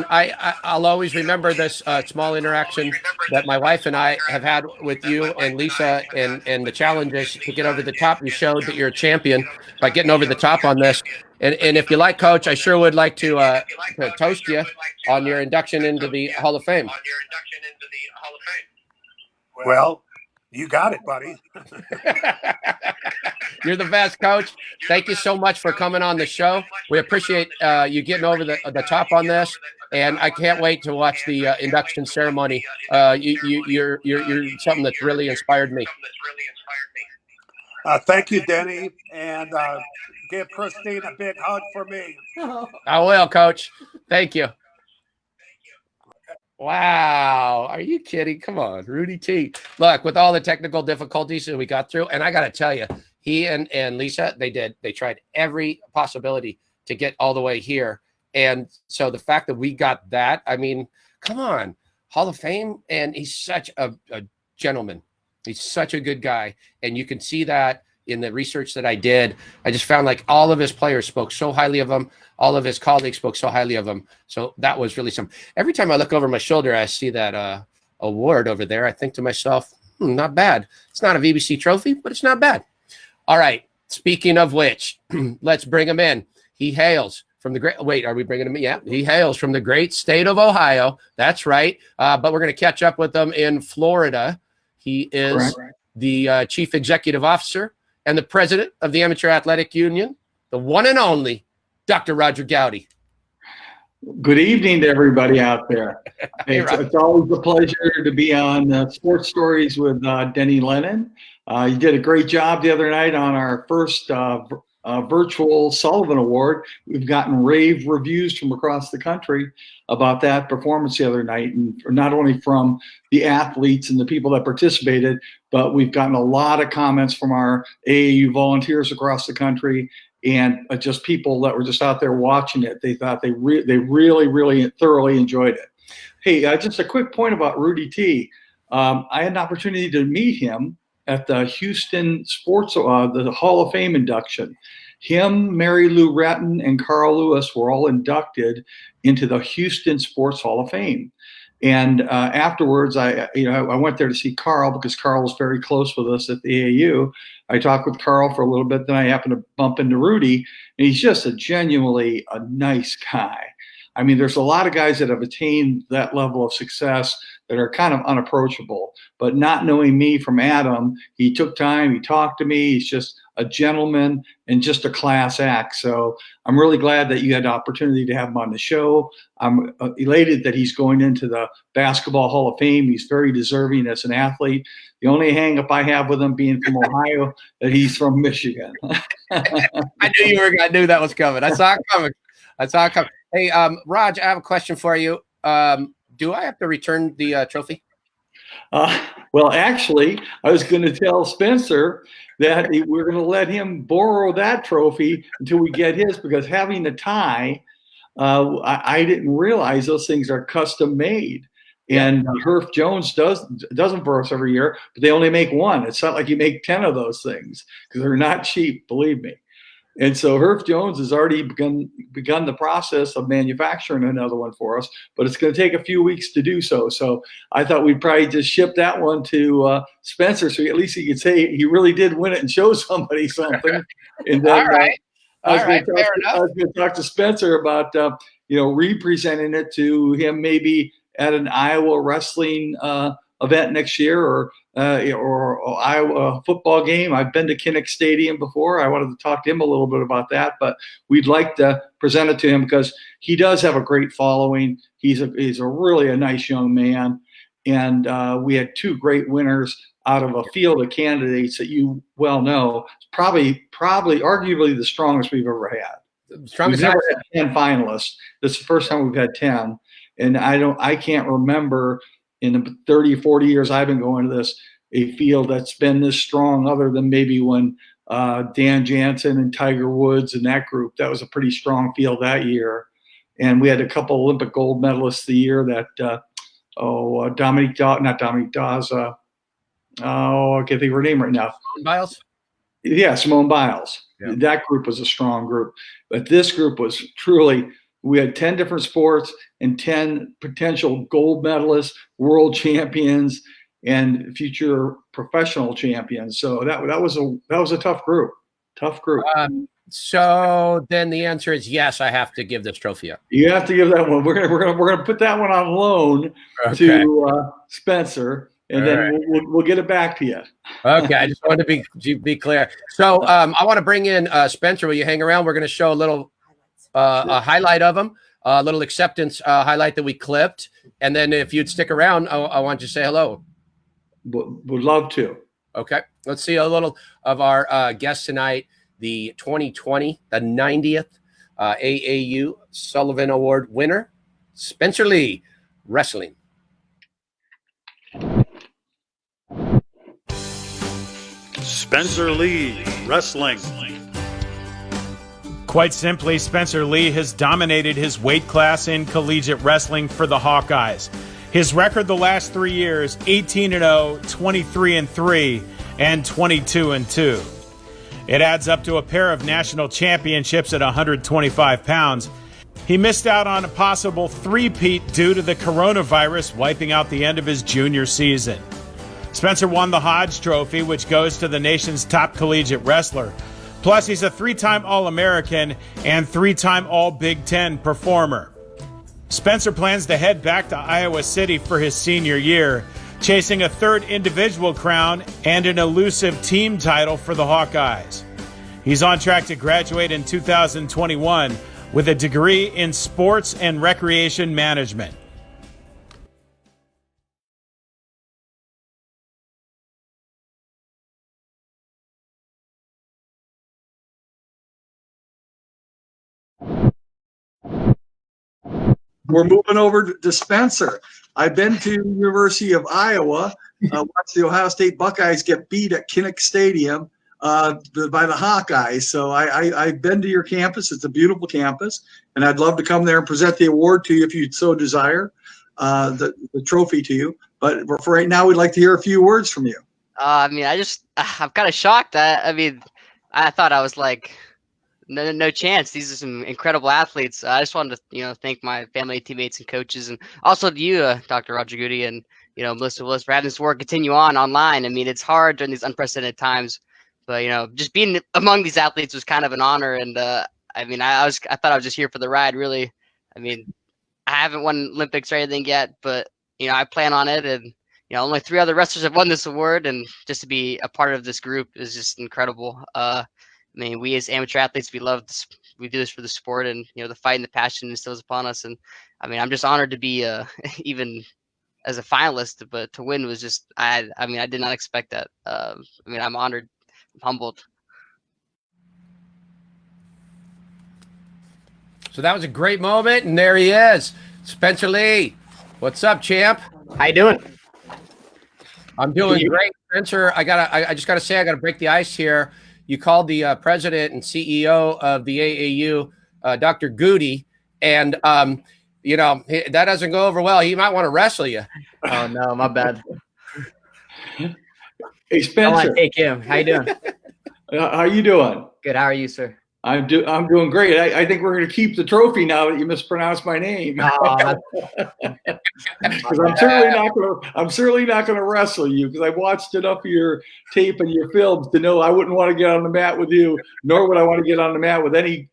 I'll always remember this small interaction that my wife and I have had with you and Lisa, and the challenges to get over the top. You showed that you're a champion by getting over the top on this. And if you like, Coach, I sure would like to toast you on your induction into the Hall of Fame. Well, you got it, buddy. You're the best, Coach. Thank you so much for coming on the show. We appreciate you getting over the top on this, and I can't wait to watch the induction ceremony. You're something that's really inspired me. Thank you, Denny, and give Christine a big hug for me. I will, Coach. Thank you. Wow. Are you kidding? Come on, Rudy T. Look, with all the technical difficulties that we got through, and I got to tell you, he and Lisa, they tried every possibility to get all the way here. And so the fact that we got that, I mean, come on, Hall of Fame. And he's such a gentleman. He's such a good guy. And you can see that in the research that I did. I just found like all of his players spoke so highly of him. All of his colleagues spoke so highly of him. So that was really something. Every time I look over my shoulder, I see that award over there. I think to myself, not bad. It's not a VBC trophy, but it's not bad. All right. Speaking of which, let's bring him in. He hails from the great. Wait, are we bringing him in? Yeah, he hails from the great state of Ohio. That's right. But we're going to catch up with him in Florida. He is the chief executive officer and the president of the Amateur Athletic Union, the one and only Dr. Roger Goudy. Good evening to everybody out there. It's always a pleasure to be on Sports Stories with Denny Lennon. You did a great job the other night on our first virtual Sullivan Award. We've gotten rave reviews from across the country about that performance the other night, and not only from the athletes and the people that participated, but we've gotten a lot of comments from our AAU volunteers across the country and just people that were just out there watching it. They thought they really, really thoroughly enjoyed it. Hey, just a quick point about Rudy T. I had an opportunity to meet him at the Houston Sports, the Hall of Fame induction. Him, Mary Lou Retton, and Carl Lewis were all inducted into the Houston Sports Hall of Fame. And afterwards, I went there to see Carl because Carl was very close with us at the AAU. I talked with Carl for a little bit, then I happened to bump into Rudy, and he's just genuinely a nice guy. I mean, there's a lot of guys that have attained that level of success that are kind of unapproachable, but not knowing me from Adam, he took time, he talked to me, he's just a gentleman and just a class act. So I'm really glad that you had the opportunity to have him on the show. I'm elated that he's going into the Basketball Hall of Fame. He's very deserving as an athlete. The only hang up I have with him being from Ohio, that he's from Michigan. I knew that was coming. I saw it coming. Hey, Raj, I have a question for you. Do I have to return the trophy? Well, actually, I was going to tell Spencer that we're going to let him borrow that trophy until we get his, because having a tie, I didn't realize those things are custom made. And Herf Jones does them for us every year, but they only make one. It's not like you make 10 of those things because they're not cheap, believe me. And so Herf Jones has already begun the process of manufacturing another one for us, but it's going to take a few weeks to do so. So I thought we'd probably just ship that one to Spencer, so at least he could say he really did win it and show somebody something. And then, All right. I was going to talk to Spencer about representing it to him maybe at an Iowa wrestling event next year, or Iowa football game. I've been to Kinnick Stadium before. I wanted to talk to him a little bit about that, but we'd like to present it to him because he does have a great following. He's a really nice young man. And we had two great winners out of a field of candidates that you well know, probably arguably the strongest we've ever had. Strongest. We've never had 10 finalists. This is the first time we've had 10. And I can't remember in the 30, 40 years I've been going to this, a field that's been this strong other than maybe when Dan Jansen and Tiger Woods and that group. That was a pretty strong field that year. And we had a couple Olympic gold medalists the year that Dominique Dawes, not Dominique Dawes, I can't think of her name right now. Biles? Yeah, Simone Biles. Yeah. That group was a strong group. But this group was truly, we had 10 different sports and 10 potential gold medalists, world champions, and future professional champions. So that was a tough group. Tough group. So then the answer is yes, I have to give this trophy up. You have to give that one. We're gonna put that one on loan to Spencer, and then we'll get it back to you. Okay, I just wanted to be clear. So I want to bring in Spencer. Will you hang around? We're going to show a little a highlight of him, a little acceptance highlight that we clipped, and then if you'd stick around, I want you to say hello. Would love to. Okay, let's see a little of our guest tonight. The 2020, the 90th AAU Sullivan Award winner, Spencer Lee, wrestling. Spencer Lee, wrestling. Quite simply, Spencer Lee has dominated his weight class in collegiate wrestling for the Hawkeyes. His record the last 3 years, 18-0, 23-3, and 22-2. It adds up to a pair of national championships at 125 pounds. He missed out on a possible three-peat due to the coronavirus wiping out the end of his junior season. Spencer won the Hodge Trophy, which goes to the nation's top collegiate wrestler. Plus, he's a 3-time All-American and 3-time All-Big Ten performer. Spencer plans to head back to Iowa City for his senior year, chasing a third individual crown and an elusive team title for the Hawkeyes. He's on track to graduate in 2021 with a degree in sports and recreation management. We're moving over to Spencer. I've been to University of Iowa, watched the Ohio State Buckeyes get beat at Kinnick Stadium by the Hawkeyes. So I've been to your campus. It's a beautiful campus, and I'd love to come there and present the award to you if you'd so desire, the trophy to you. But for right now, we'd like to hear a few words from you. I'm kind of shocked. I thought I was like, no chance. These are some incredible athletes. I just wanted to, thank my family, teammates, and coaches, and also to you, Dr. Roger Goudy, and Melissa Willis for having this work continue on online. I mean, it's hard during these unprecedented times, but just being among these athletes was kind of an honor. And I thought I was just here for the ride. Really, I haven't won Olympics or anything yet, but I plan on it. And only 3 other wrestlers have won this award, and just to be a part of this group is just incredible. We as amateur athletes, we love this. We do this for the sport, and the fight and the passion instills upon us. And I'm just honored to be even as a finalist, but to win was just I did not expect that. I'm honored, I'm humbled. So that was a great moment, and there he is, Spencer Lee. What's up, champ? How you doing? I'm doing great, Spencer. I just gotta say, I gotta break the ice here. You called the president and CEO of the AAU, Dr. Goudy, and that doesn't go over well. He might want to wrestle you. Oh no, my bad. Hey, Spencer. I want to take him. How you doing? How you doing? Good. How are you, sir? I'm doing great. I think we're going to keep the trophy now that you mispronounced my name. Because I'm certainly not going to wrestle you, because I watched enough of your tape and your films to know I wouldn't want to get on the mat with you, nor would I want to get on the mat with any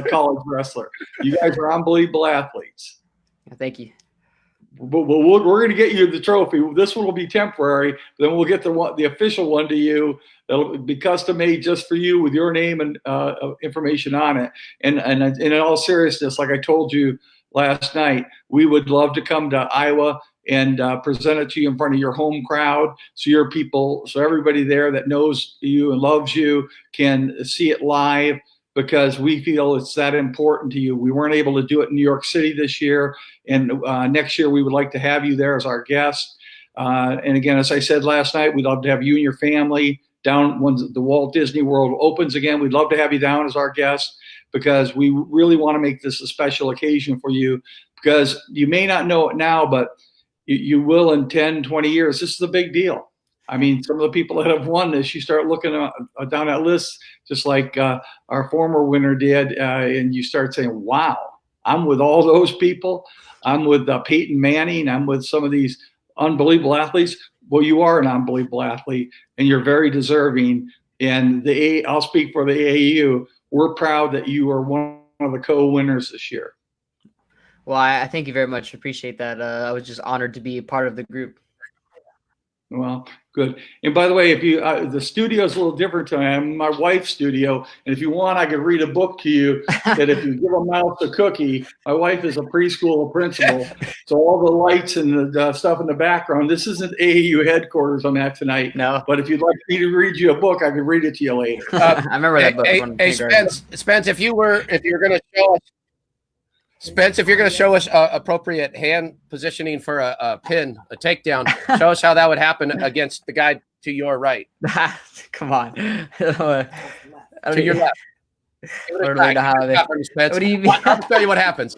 college wrestler. You guys are unbelievable athletes. Thank you. But we're going to get you the trophy. This one will be temporary. Then we'll get the official one to you. That'll be custom made just for you with your name and information on it. And in all seriousness, like I told you last night, we would love to come to Iowa and present it to you in front of your home crowd, so everybody there that knows you and loves you can see it live, because we feel it's that important to you. We weren't able to do it in New York City this year, and next year we would like to have you there as our guest. And again, as I said last night, we'd love to have you and your family down when the Walt Disney World opens again. We'd love to have you down as our guest, because we really want to make this a special occasion for you, because you may not know it now, but you will in 10, 20 years. This is a big deal. I mean, some of the people that have won this, you start looking down that list, just like our former winner did, and you start saying, wow, I'm with all those people. I'm with Peyton Manning. I'm with some of these unbelievable athletes. Well, you are an unbelievable athlete, and you're very deserving. And I'll speak for the AAU. We're proud that you are one of the co-winners this year. Well, I thank you very much. Appreciate that. I was just honored to be a part of the group. Well, good. And by the way, if you the studio is a little different tonight. I'm in my wife's studio, and if you want, I could read a book to you that if you give a mouse a cookie, my wife is a preschool principal, so all the lights and the stuff in the background. This isn't AAU headquarters on that tonight. No. But if you'd like me to read you a book, I could read it to you later. I remember that book. Hey, Spence, if you're going to show us. Spence, if you're going to show us appropriate hand positioning for a pin, a takedown, show us how that would happen against the guy to your right. Come on. To your left. What do you mean? I'll tell you what happens.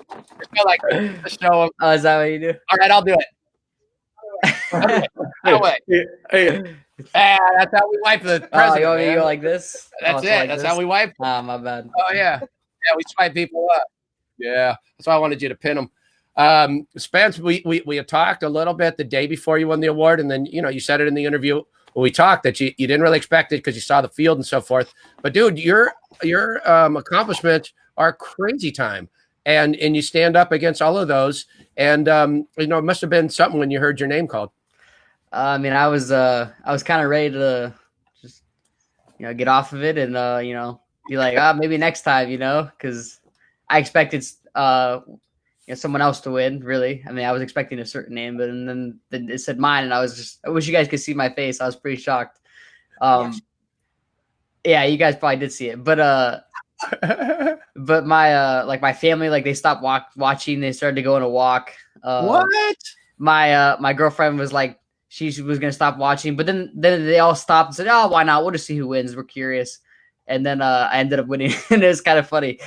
Like, show him. Oh, is that what you do? All right, I'll do it. That way. Hey. That's how we wipe the president. You want me to go like this? That's it. That's how we wipe. Oh, my bad. Oh, yeah. Yeah, we swipe people up. Yeah, that's why I wanted you to pin them. Spence, we had talked a little bit the day before you won the award, and then you said it in the interview when we talked that you didn't really expect it because you saw the field and so forth. But dude, your accomplishments are crazy time, and you stand up against all of those, and it must have been something when you heard your name called. I mean, I was kind of ready to just get off of it and be like, maybe next time, because I expected someone else to win, really. I mean, I was expecting a certain name, but then it said mine, and I wish you guys could see my face. I was pretty shocked. Yeah, you guys probably did see it, but my my family, they stopped watching. They started to go on a walk. What? My girlfriend was like, she was gonna stop watching, but then they all stopped and said, "Oh, why not? We'll just see who wins. We're curious." And then I ended up winning, and it was kind of funny.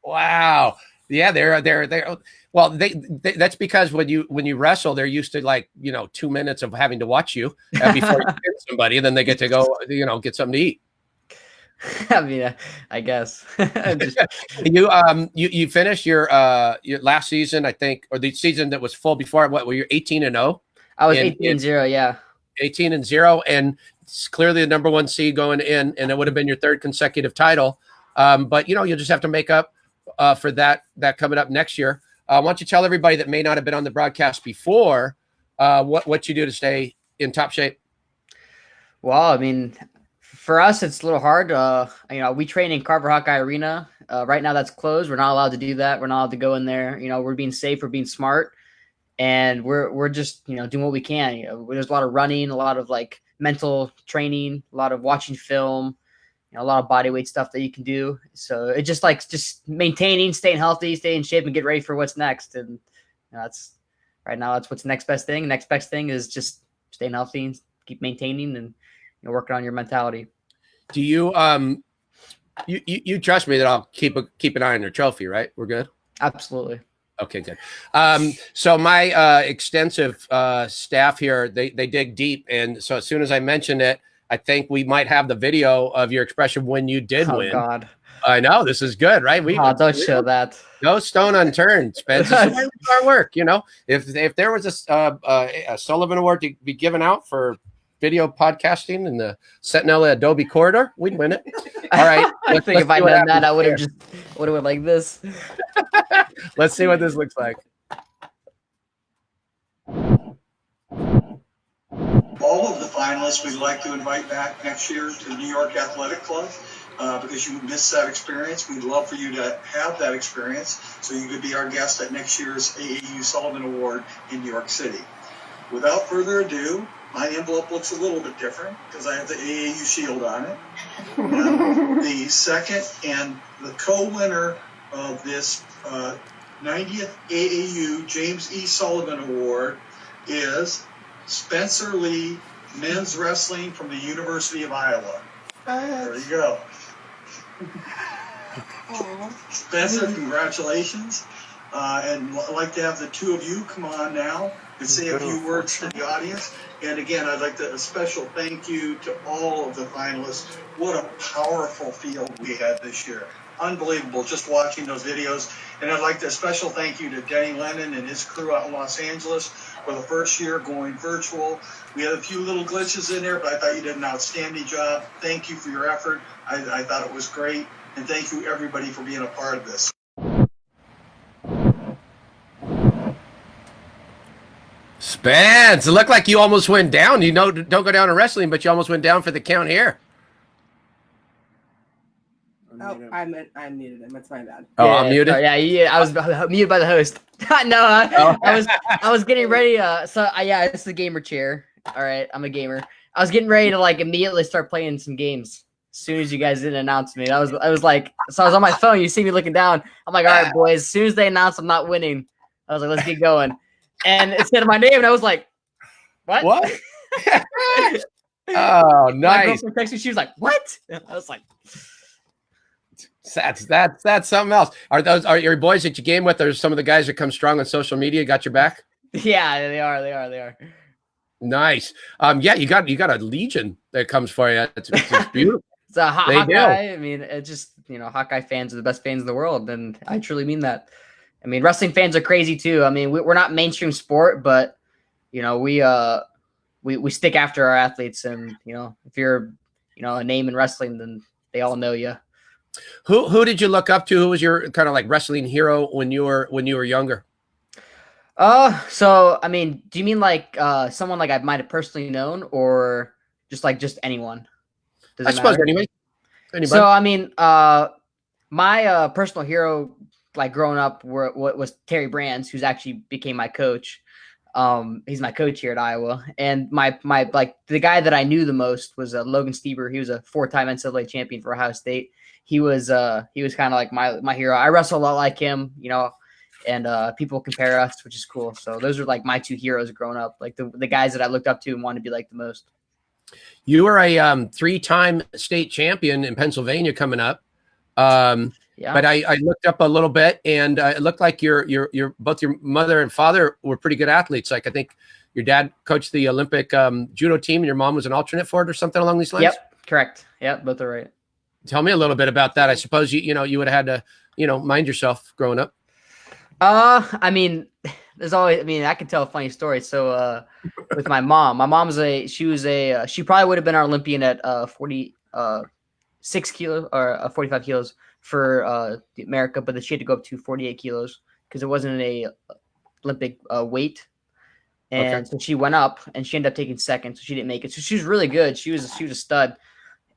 Wow. Yeah, they're well, that's because when you wrestle, they're used to 2 minutes of having to watch you before you hit somebody, and then they get to go, get something to eat. I mean, I guess. You finished your last season, I think, or the season that was full before. What were you 18-0? I was 18-0, yeah. 18-0, and it's clearly the number one seed going in, and it would have been your third consecutive title. But you'll just have to make up for that coming up next year. Why don't you tell everybody that may not have been on the broadcast before what you do to stay in top shape? Well, I mean, for us, it's a little hard. We train in Carver Hawkeye Arena. Right now that's closed. We're not allowed to do that. We're not allowed to go in there. We're being safe. We're being smart. And we're just, doing what we can. There's a lot of running, a lot of mental training, a lot of watching film, a lot of body weight stuff that you can do. So it's just maintaining, staying healthy, staying in shape, and get ready for what's next. And that's what's the next best thing. Next best thing is just staying healthy and keep maintaining and working on your mentality. Do you you trust me that I'll keep an eye on your trophy, right? We're good. Absolutely. Okay, good. So my extensive staff here, they dig deep, and so as soon as I mention it, I think we might have the video of your expression when you did win. Oh God! I know this is good, right? Don't show that. No stone unturned, Spence. This is why we do our work. If there was a Sullivan Award to be given out for video podcasting in the Sentinel Adobe corridor, we'd win it. All right. I think if I'd done that, I would have went like this. Let's see what this looks like. All of the finalists we'd like to invite back next year to the New York Athletic Club. because you missed that experience. We'd love for you to have that experience so you could be our guest at next year's AAU Sullivan Award in New York City. Without further ado, my envelope looks a little bit different because I have the AAU shield on it. The second and the co-winner of this 90th AAU James E. Sullivan Award is Spencer Lee, men's wrestling from the University of Iowa. There you go. Spencer, congratulations. And I'd like to have the two of you come on now and say a few words to the audience. And again, I'd like to a special thank you to all of the finalists. What a powerful field we had this year. Unbelievable just watching those videos. And I'd like to a special thank you to Denny Lennon and his crew out in Los Angeles for the first year going virtual. We had a few little glitches in there, but I thought you did an outstanding job. Thank you for your effort. I thought it was great. And thank you, everybody, for being a part of this. Spence, it looked like you almost went down. You know, don't go down in wrestling, but you almost went down for the count here. Oh, I muted him. That's my bad. Oh, yeah, I'm muted. Yeah. I was muted by the host. No, I was getting ready. Yeah, it's the gamer chair. All right, I'm a gamer. I was getting ready to like immediately start playing some games as soon as you guys didn't announce me. I was like, so I was on my phone. You see me looking down. I'm like, all right, boys. As soon as they announce I'm not winning, I was like, let's get going. And it said my name, and I was like, what? What? Oh, nice. My girlfriend texted me. She was like, what? I was like, that's something else. Are your boys that you game with? Are some of the guys that come strong on social media got your back? Yeah, they are. Nice. Yeah, you got a legion that comes for you. It's beautiful. It's a Hawkeye. I mean, it's just, Hawkeye fans are the best fans in the world, and I truly mean that. I mean, wrestling fans are crazy too. I mean, we're not mainstream sport, but we stick after our athletes, and if you're a name in wrestling, then they all know you. Who did you look up to? Who was your kind of like wrestling hero when you were younger? So I mean, do you mean like someone like I might have personally known, or just anyone? I suppose anybody. So I mean, my personal hero, like growing up, was Terry Brands, who's actually became my coach. He's my coach here at Iowa, and my like the guy that I knew the most was Logan Stieber. He was a 4-time NCAA champion for Ohio State. He was kind of like my hero. I wrestle a lot like him, and people compare us, which is cool. So those are like my two heroes growing up, like the guys that I looked up to and wanted to be like the most. You were a 3-time state champion in Pennsylvania coming up. Yeah. But I looked up a little bit, and it looked like your both your mother and father were pretty good athletes. Like I think your dad coached the Olympic judo team, and your mom was an alternate for it, or something along these lines. Yep, correct. Yep, both are right. Tell me a little bit about that. I suppose you would have had to mind yourself growing up. I mean, there's always. I mean, I can tell a funny story. So with my mom, she probably would have been our Olympian at 46 kilos or 45 kilos for America, but then she had to go up to 48 kilos because it wasn't an Olympic weight. And so she went up, and she ended up taking second, so she didn't make it. So she was really good. She was a stud.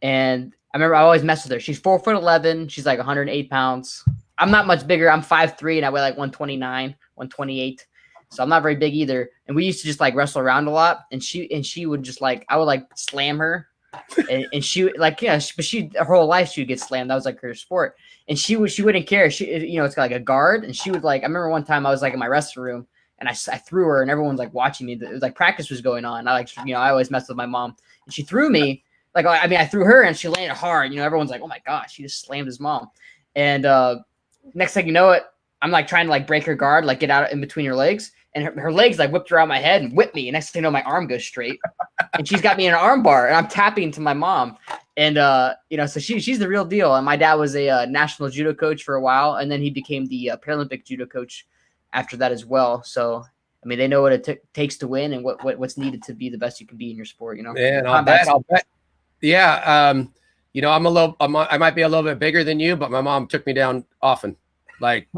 And I remember I always messed with her. She's 4'11". She's like 108 pounds. I'm not much bigger. I'm 5'3", and I weigh like 129, 128. So I'm not very big either. And we used to just like wrestle around a lot. And she would just like, I would like slam her. and she like, yeah, but her whole life she would get slammed. That was like her sport. And she wouldn't care. She, it's got like a guard. And she would like, I remember one time I was like in my wrestling room, and I threw her, and everyone was like watching me. It was like practice was going on. I always messed with my mom, and she threw me. Like, I mean, I threw her, and she landed hard. Everyone's like, oh my gosh, she just slammed his mom. And next thing you know it, I'm like trying to like break her guard, like get out in between her legs. And her legs like whipped around my head and whipped me. And next thing you know, my arm goes straight. And she's got me in an arm bar, and I'm tapping to my mom. And, so she's the real deal. And my dad was a national judo coach for a while. And then he became the Paralympic judo coach after that as well. So, I mean, they know what it takes to win and what's needed to be the best you can be in your sport, Yeah, and I'll bet. Yeah. I might be a little bit bigger than you, but my mom took me down often. Like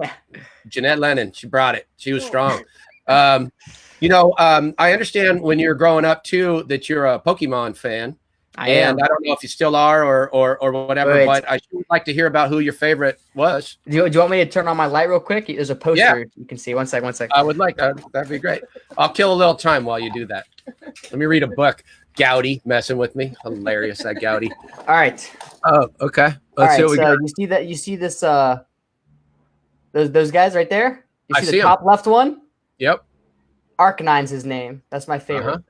Jeanette Lennon, she brought it. She was strong. I understand when you're growing up too that you're a Pokemon fan, I am. I don't know if you still are or whatever, Wait. but I would like to hear about who your favorite was. Do you want me to turn on my light real quick? There's a poster you can see. One sec. I would like that. That'd be great. I'll kill a little time while you do that. Let me read a book. Goudy messing with me. Hilarious, that Goudy. All right. Oh, okay. Let's see what we got. You see that? You see this? Those guys right there. You I see see the top left one? Yep. Arcanine's his name. That's my favorite.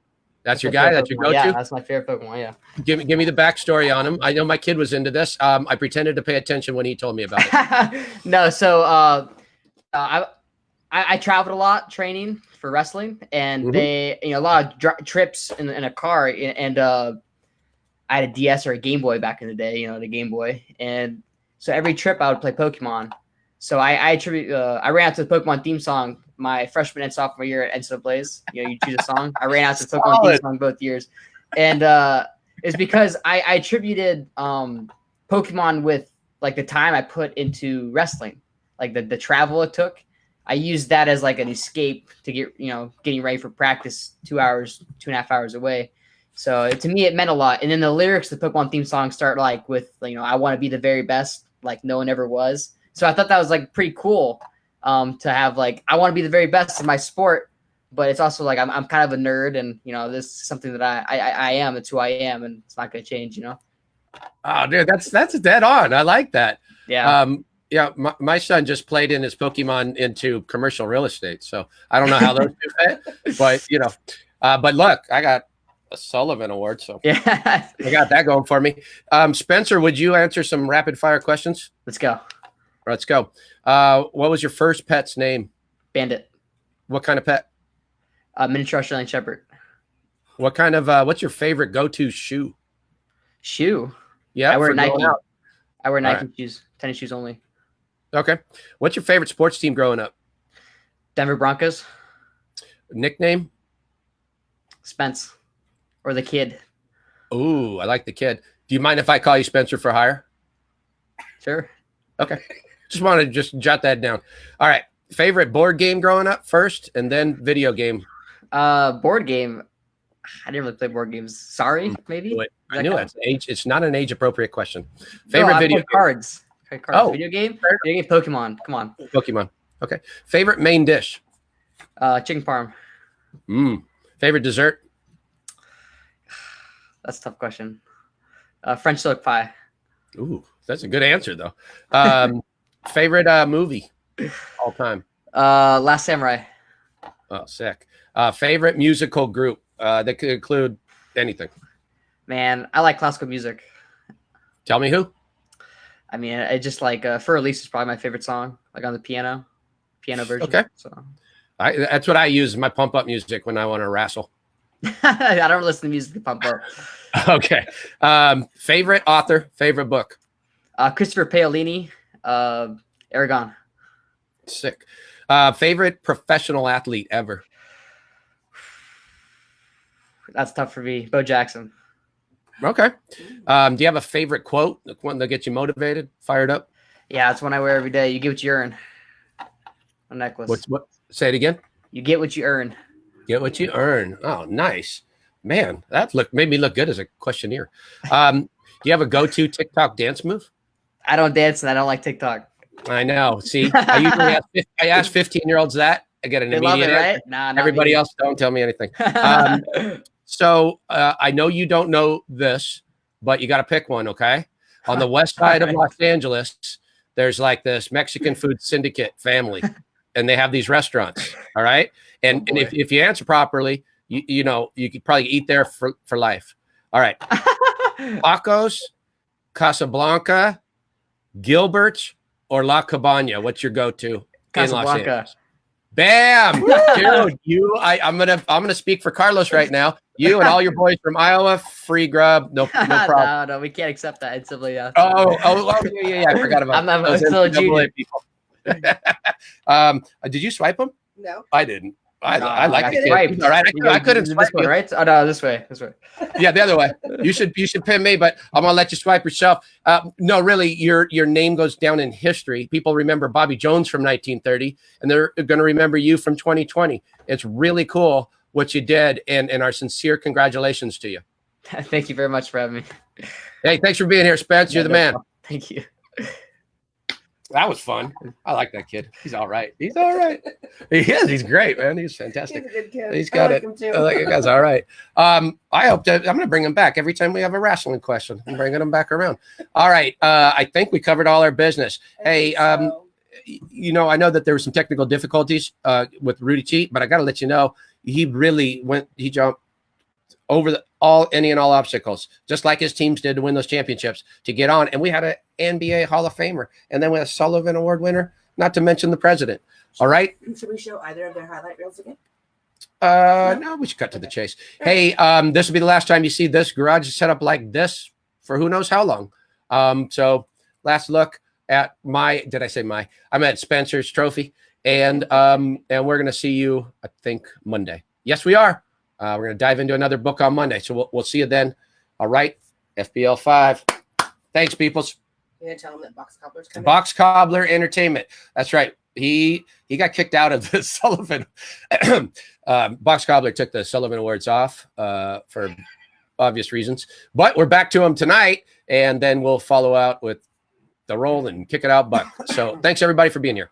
That's your guy. That's your go-to. Yeah, that's my favorite Pokemon. Yeah. Give me the backstory on him. I know my kid was into this. I pretended to pay attention when he told me about it. No, so I traveled a lot training for wrestling, and they a lot of trips in a car, and I had a DS or a Game Boy back in the day, the Game Boy, and so every trip I would play Pokemon. So I attribute I ran out to the Pokemon theme song my freshman and sophomore year at NCAA's. You choose a song. I ran out to the Pokemon theme song both years, and it's because I attributed Pokemon with like the time I put into wrestling, like the travel it took. I used that as like an escape to get getting ready for practice 2.5 hours away. So to me it meant a lot. And then the lyrics of the Pokemon theme song start like with I want to be the very best, like no one ever was. So I thought that was like pretty cool to have like I want to be the very best in my sport, but it's also like I'm kind of a nerd, and this is something that I am. It's who I am, and it's not going to change. Oh, dude, that's dead on. I like that. Yeah. Yeah. My son just played in his Pokemon into commercial real estate, so I don't know how those two fit, but but look, I got a Sullivan Award, so yeah, I got that going for me. Spencer, would you answer some rapid fire questions? Let's go. Let's go. What was your first pet's name? Bandit. What kind of pet? Miniature Australian Shepherd. What kind of what's your favorite go-to shoe? Shoe? Yeah, I wear for going Nike. out. I wear Nike shoes, tennis shoes only. Okay. What's your favorite sports team growing up? Denver Broncos. Nickname? Spence. Or the Kid. Ooh, I like the Kid. Do you mind if I call you Spencer for hire? Sure. Okay. Just wanted to jot that down. All right. Favorite board game growing up first, and then video game. Board game. I didn't really play board games. Sorry, maybe. I knew it. It's not an age-appropriate question. Favorite video game? Cards. Cards. Oh, video game. Video game. Pokemon. Come on. Pokemon. Okay. Favorite main dish? Chicken parm. Favorite dessert? That's a tough question. French silk pie. Ooh, that's a good answer though. Favorite movie all time? Last Samurai. Oh, sick. Favorite musical group that could include anything? Man, I like classical music. Tell me who. I mean, I just like Fur Elise is probably my favorite song, like on the piano version. Okay. So that's what I use my pump up music when I want to wrestle. I don't listen to music to pump up. Okay. Favorite author, favorite book? Christopher Paolini, Aragon. Sick. Favorite professional athlete ever? That's tough for me. Bo Jackson. Okay. Do you have a favorite quote? One that gets you motivated, fired up? Yeah, it's one I wear every day. You get what you earn. A necklace. What? Say it again. You get what you earn. Get what you earn. Oh, nice. Man, that made me look good as a questionnaire. Do you have a go-to TikTok dance move? I don't dance and I don't like TikTok. I know. See, I usually ask 15-year-olds that. I get an They immediate love it, answer. right? Nah, not Everybody me. else don't tell me anything. So I know you don't know this, but you got to pick one, okay? On the west side of Los Angeles, there's like this Mexican food syndicate family, and they have these restaurants, all right? And if you answer properly, you could probably eat there for life. All right. Pacos, Casablanca, Gilbert's, or La Cabana. What's your go-to in Los Casablanca. Angeles? Bam, dude! I'm gonna speak for Carlos right now. You and all your boys from Iowa, free grub, no problem. No, we can't accept that. It's simply Yeah. I forgot about. I'm still a junior. People. Did you swipe them? No, I didn't. I like it. Swiped. All right, I couldn't this swipe way, you. right? Oh no, this way. Yeah, the other way. You should pin me, but I'm gonna let you swipe yourself. No, really, your name goes down in history. People remember Bobby Jones from 1930, and they're gonna remember you from 2020. It's really cool what you did, and our sincere congratulations to you. Thank you very much for having me. Hey, thanks for being here, Spence. You're the man. Thank you. That was fun. I like that kid. He's all right. He's all right. He is. He's great, man. He's fantastic. He's a good kid. He's got I like it. him too. I like it. Guy's all right. I hope that I'm going to bring him back every time we have a wrestling question. I'm bringing him back around. All right. I think we covered all our business. Hey, I know that there were some technical difficulties with Rudy T, but I got to let you know, he jumped over any and all obstacles, just like his teams did to win those championships to get on. And we had an NBA Hall of Famer, and then we had a Sullivan Award winner, not to mention the president. All right. Should we show either of their highlight reels again? No, we should cut to the chase. Hey, this will be the last time you see this garage set up like this for who knows how long. So last look at I'm at Spencer's trophy, and we're going to see you, I think, Monday. Yes, we are. We're going to dive into another book on Monday. So we'll see you then. All right. FBL5. Thanks, peoples. You're going to tell them that Box Cobbler's coming? Box Cobbler Entertainment. That's right. He got kicked out of the Sullivan. Box Cobbler took the Sullivan Awards off for obvious reasons. But we're back to him tonight, and then we'll follow out with the roll and kick it out. But so thanks, everybody, for being here.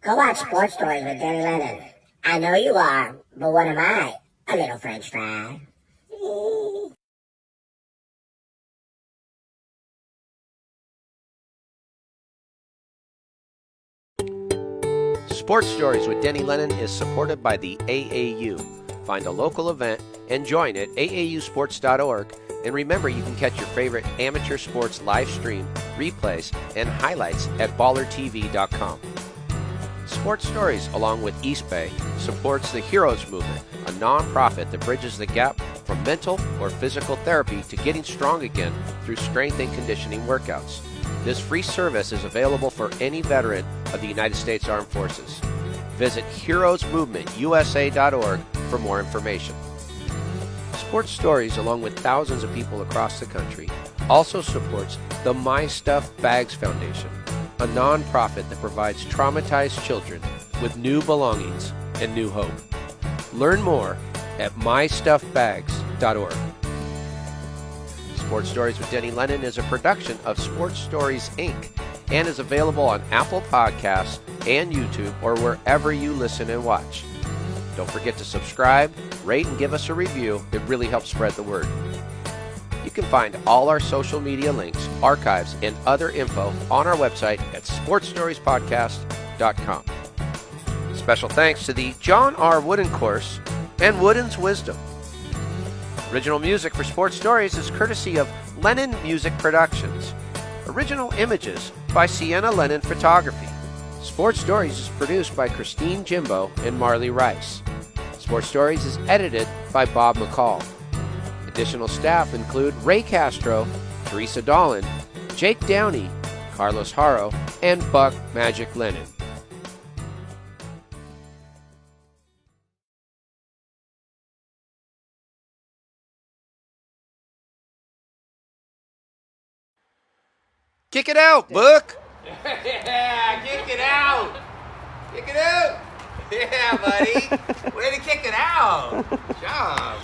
Go watch Sports Stories with Danny Lennon. I know you are, but what am I? A little French fry. Sports Stories with Denny Lennon is supported by the AAU. Find a local event and join at aausports.org. And remember, you can catch your favorite amateur sports live stream, replays, and highlights at ballertv.com. Sports Stories, along with East Bay, supports the Heroes Movement, a nonprofit that bridges the gap from mental or physical therapy to getting strong again through strength and conditioning workouts. This free service is available for any veteran of the United States Armed Forces. Visit heroesmovementusa.org for more information. Sports Stories, along with thousands of people across the country, also supports the My Stuff Bags Foundation, a nonprofit that provides traumatized children with new belongings and new hope. Learn more at mystuffbags.org. Sports Stories with Denny Lennon is a production of Sports Stories, Inc. and is available on Apple Podcasts and YouTube or wherever you listen and watch. Don't forget to subscribe, rate, and give us a review. It really helps spread the word. You can find all our social media links, archives, and other info on our website at sportstoriespodcast.com. Special thanks to the John R. Wooden Course and Wooden's Wisdom. Original music for Sports Stories is courtesy of Lennon Music Productions. Original images by Sienna Lennon Photography. Sports Stories is produced by Christine Jimbo and Marley Rice. Sports Stories is edited by Bob McCall. Additional staff include Ray Castro, Teresa Dolan, Jake Downey, Carlos Haro, and Buck Magic Lennon. Kick it out, Buck! Yeah, kick it out! Kick it out! Yeah, buddy! Way to kick it out! Good job!